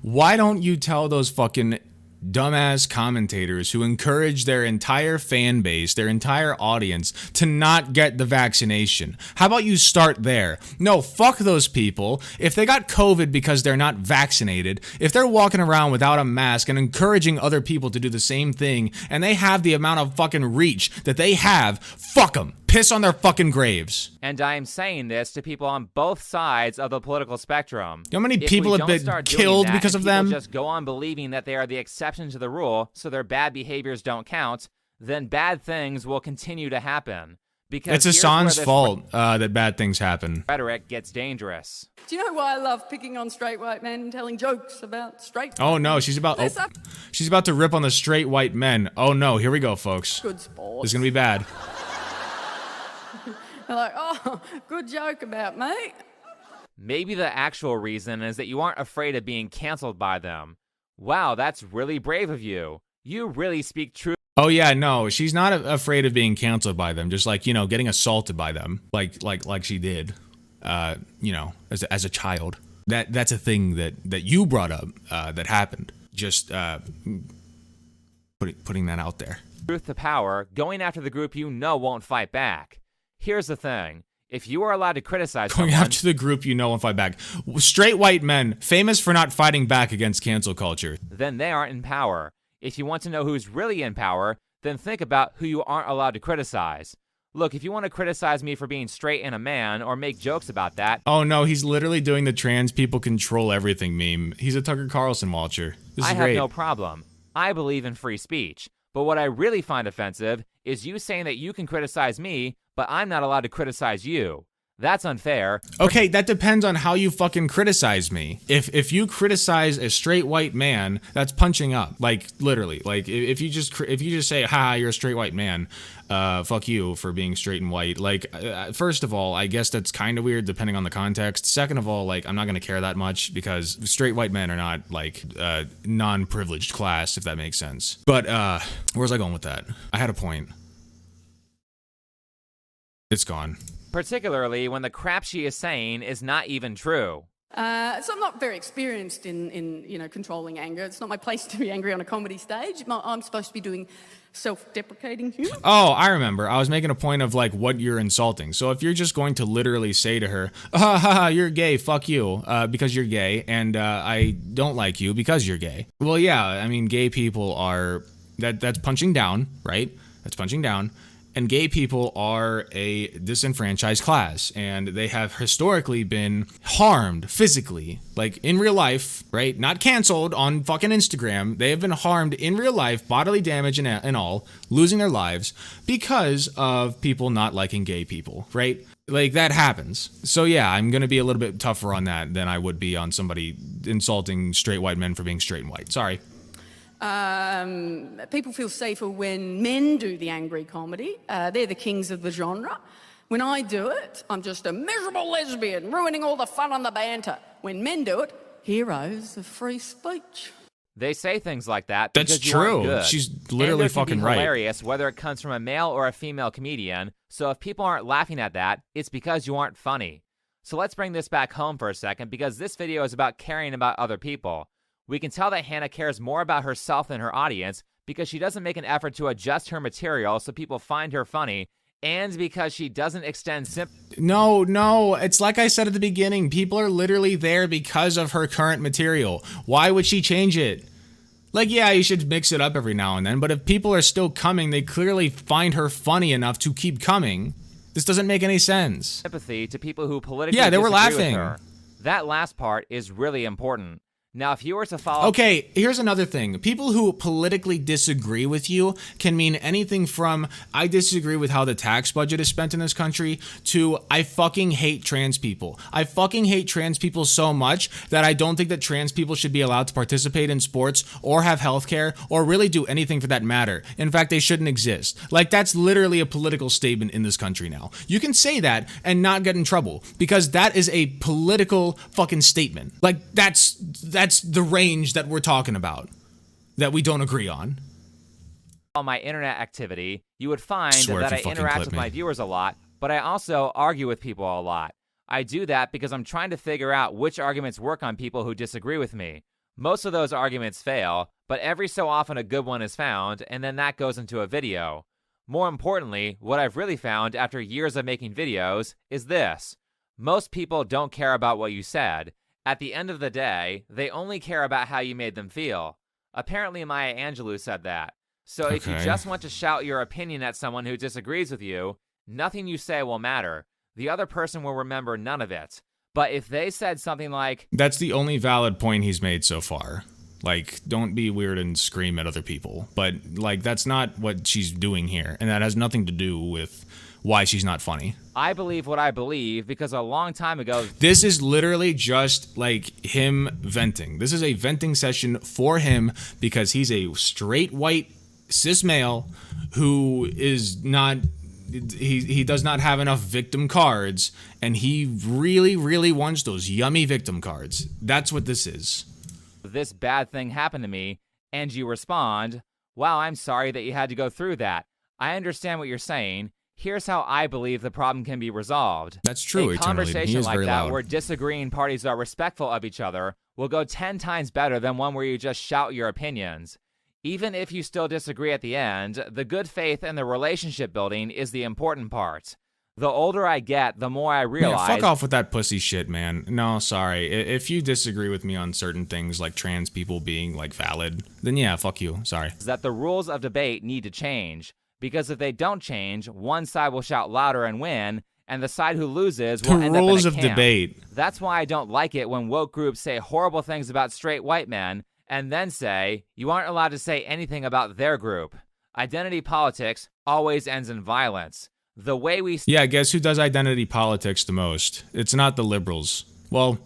A: Why don't you tell those fucking dumbass commentators who encourage their entire fan base, their entire audience, to not get the vaccination? How about you start there? No, fuck those people. If they got COVID because they're not vaccinated, if they're walking around without a mask and encouraging other people to do the same thing, and they have the amount of fucking reach that they have, fuck them. Piss on their fucking graves.
D: And I am saying this to people on both sides of the political spectrum.
A: You know how many
D: If
A: people
D: we
A: have
D: don't
A: been
D: start doing
A: killed
D: that
A: because
D: and
A: of
D: people
A: them?
D: just go on believing that they are the exception to the rule, so their bad behaviors don't count, then bad things will continue to happen. Because
A: It's
D: here's where
A: Hassan's
D: this
A: fault that bad things happen.
D: rhetoric gets dangerous.
C: Do you know why I love picking on straight white men and telling jokes about straight
A: Oh no, she's about to rip on the straight white men. Oh no, here we go, folks.
C: good sports?
A: This is gonna be bad.
C: They're like, oh, good joke about me.
D: Maybe the actual reason is that you aren't afraid of being canceled by them. Wow, that's really brave of you. You really speak truth.
A: Oh yeah, no, she's not afraid of being canceled by them. Just like, you know, getting assaulted by them, like she did, you know, as a child. That's a thing that you brought up that happened. Just putting that out there.
D: Truth to power, going after the group you know won't fight back. Here's the thing. If you are allowed to criticize
A: Going
D: someone,
A: after the group you know won't fight back. Straight white men, famous for not fighting back against cancel culture.
D: then they aren't in power. If you want to know who's really in power, then think about who you aren't allowed to criticize. Look, if you want to criticize me for being straight and a man or make jokes about that,
A: Oh no, he's literally doing the trans people control everything meme. He's a Tucker Carlson watcher. This is
D: I have
A: great.
D: no problem. I believe in free speech. But what I really find offensive is you saying that you can criticize me, but I'm not allowed to criticize you. That's unfair.
A: Okay, that depends on how you fucking criticize me. If you criticize a straight white man, that's punching up. Like literally. Like if you just say, "Ha, you're a straight white man," fuck you for being straight and white. Like first of all, I guess that's kind of weird depending on the context. Second of all, like I'm not gonna care that much because straight white men are not like non-privileged class, if that makes sense. But where was I going with that? I had a point. It's gone.
D: Particularly when the crap she is saying is not even true.
C: So I'm not very experienced in you know, controlling anger. It's not my place to be angry on a comedy stage. I'm supposed to be doing self-deprecating humor.
A: Oh, I remember. I was making a point of like what you're insulting. So if you're just going to literally say to her, "Ha ha ha, you're gay, fuck you," because you're gay, and I don't like you because you're gay. Well, yeah, I mean, gay people are that's punching down, right? That's punching down. And gay people are a disenfranchised class, and they have historically been harmed physically, like in real life, right? Not canceled on fucking Instagram. They have been harmed in real life, bodily damage and all, losing their lives because of people not liking gay people, right? Like, that happens. So yeah, I'm going to be a little bit tougher on that than I would be on somebody insulting straight white men for being straight and white. Sorry.
C: People feel safer when men do the angry comedy. They're the kings of the genre. When I do it, I'm just a miserable lesbian ruining all the fun and the banter. When men do it, heroes of free speech.
D: They say things like that
A: That's
D: because you aren't
A: true.
D: good.
A: She's literally
D: and it can
A: fucking
D: be
A: right.
D: hilarious whether it comes from a male or a female comedian. So if people aren't laughing at that, it's because you aren't funny. So let's bring this back home for a second, because this video is about caring about other people. We can tell that Hannah cares more about herself than her audience because she doesn't make an effort to adjust her material so people find her funny, and because she doesn't extend
A: No, it's like I said at the beginning, people are literally there because of her current material. Why would she change it? Like, yeah, you should mix it up every now and then, but if people are still coming, they clearly find her funny enough to keep coming. This doesn't make any sense.
D: sympathy to people who politically
A: Yeah, they were
D: disagree with
A: laughing.
D: her. That last part is really important. Now, if you were to follow...
A: Okay, here's another thing. People who politically disagree with you can mean anything from I disagree with how the tax budget is spent in this country to I fucking hate trans people. I fucking hate trans people so much that I don't think that trans people should be allowed to participate in sports or have healthcare or really do anything for that matter. In fact, they shouldn't exist. Like, that's literally a political statement in this country now. You can say that and not get in trouble because that is a political fucking statement. Like, that's the range that we're talking about that we don't agree on.
D: all my internet activity, you would find
A: Swear
D: that
A: if
D: I
A: you fucking
D: interact
A: clip
D: with
A: me.
D: my viewers a lot, but I also argue with people a lot. I do that because I'm trying to figure out which arguments work on people who disagree with me. Most of those arguments fail, but every so often a good one is found, and then that goes into a video. More importantly, what I've really found after years of making videos is this. Most people don't care about what you said. At the end of the day, they only care about how you made them feel. Apparently Maya Angelou said that. So if you
A: Okay.
D: just want to shout your opinion at someone who disagrees with you, nothing you say will matter. The other person will remember none of it. But if they said something like,
A: That's the only valid point he's made so far. Like, don't be weird and scream at other people. But, like, that's not what she's doing here. And that has nothing to do with why she's not funny.
D: I believe what I believe because a long time ago,
A: This is literally just, like, him venting. This is a venting session for him because he's a straight white cis male who is not... He does not have enough victim cards, and he really, really wants those yummy victim cards. That's what this is.
D: this bad thing happened to me, and you respond, wow, I'm sorry that you had to go through that. I understand what you're saying. Here's how I believe the problem can be resolved.
A: That's true,
D: A
A: Eternally. He
D: conversation
A: is
D: like
A: very
D: that
A: loud.
D: where disagreeing parties are respectful of each other will go 10 times better than one where you just shout your opinions. Even if you still disagree at the end, the good faith and the relationship building is the important part. The older I get, the more I realize...
A: Yeah, fuck off with that pussy shit, man. No, sorry. If you disagree with me on certain things like trans people being, like, valid, then yeah, fuck you. Sorry.
D: that the rules of debate need to change. Because if they don't change, one side will shout louder and win, and the side who loses will
A: The
D: end up in
A: rules
D: a
A: of
D: camp.
A: debate.
D: That's why I don't like it when woke groups say horrible things about straight white men, and then say, you aren't allowed to say anything about their group. Identity politics always ends in violence. The way we...
A: Yeah, guess who does identity politics the most? It's not the liberals. Well,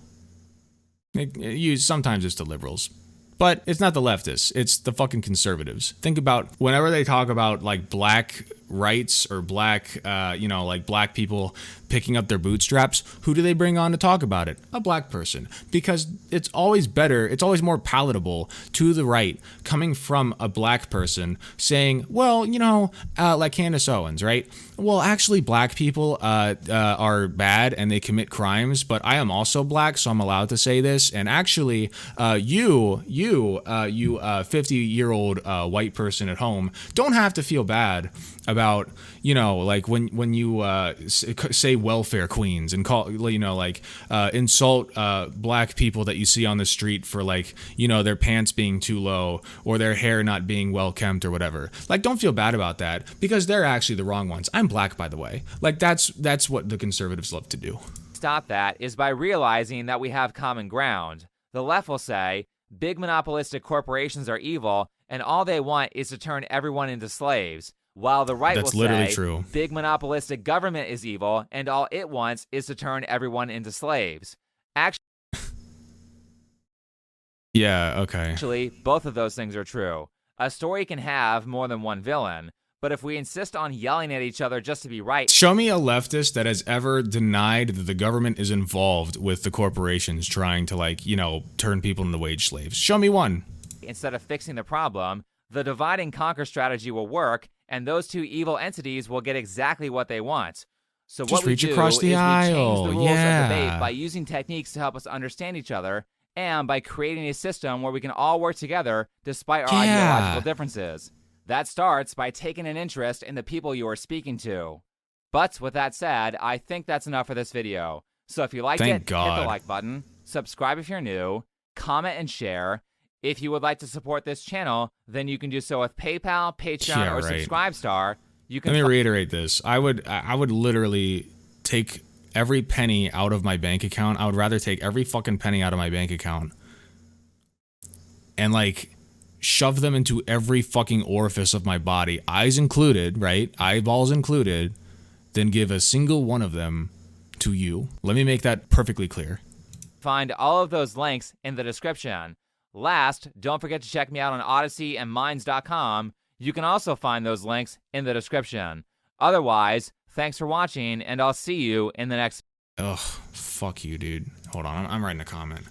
A: sometimes it's the liberals. But it's not the leftists. It's the fucking conservatives. Think about whenever they talk about, like, black rights or black, like black people picking up their bootstraps, who do they bring on to talk about it? A black person. Because it's always better, it's always more palatable to the right coming from a black person saying, well, like Candace Owens, right? Well, actually, black people are bad and they commit crimes, but I am also black, so I'm allowed to say this. And actually, you 50-year-old white person at home don't have to feel bad about, you know, like when you say welfare queens and call, you know, like insult black people that you see on the street for, like, you know, their pants being too low or their hair not being well kempt or whatever. Like, don't feel bad about that, because they're actually the wrong ones. I'm black, by the way. Like, that's what the conservatives love to do.
D: Stop that is by realizing that we have common ground. The left will say big monopolistic corporations are evil and all they want is to turn everyone into slaves, while the right
A: That's
D: will
A: literally
D: say
A: true.
D: big monopolistic government is evil and all it wants is to turn everyone into slaves. Actually, both of those things are true. A story can have more than one villain, but if we insist on yelling at each other just to be right...
A: Show me a leftist that has ever denied that the government is involved with the corporations trying to, like, you know, turn people into wage slaves. Show me one.
D: Instead of fixing the problem, the divide and conquer strategy will work, and those two evil entities will get exactly what they want. So
A: Just
D: what we
A: reach
D: do
A: across the
D: is
A: aisle.
D: we change the rules
A: Yeah.
D: of debate by using techniques to help us understand each other, and by creating a system where we can all work together despite our ideological differences. That starts by taking an interest in the people you are speaking to. But with that said, I think that's enough for this video. So if you liked
A: Thank
D: hit
A: God.
D: the like button, subscribe if you're new, comment and share. If you would like to support this channel, then you can do so with PayPal, Patreon, or Subscribestar. You can
A: Let me reiterate this. I would literally take every penny out of my bank account. I would rather take every fucking penny out of my bank account and, like, shove them into every fucking orifice of my body, eyes included, right? Eyeballs included, then give a single one of them to you. Let me make that perfectly clear.
D: find all of those links in the description. Last, don't forget to check me out on Odyssey and Minds.com. You can also find those links in the description. Otherwise, thanks for watching, and I'll see you in the next...
A: Ugh, fuck you, dude. Hold on, I'm writing a comment.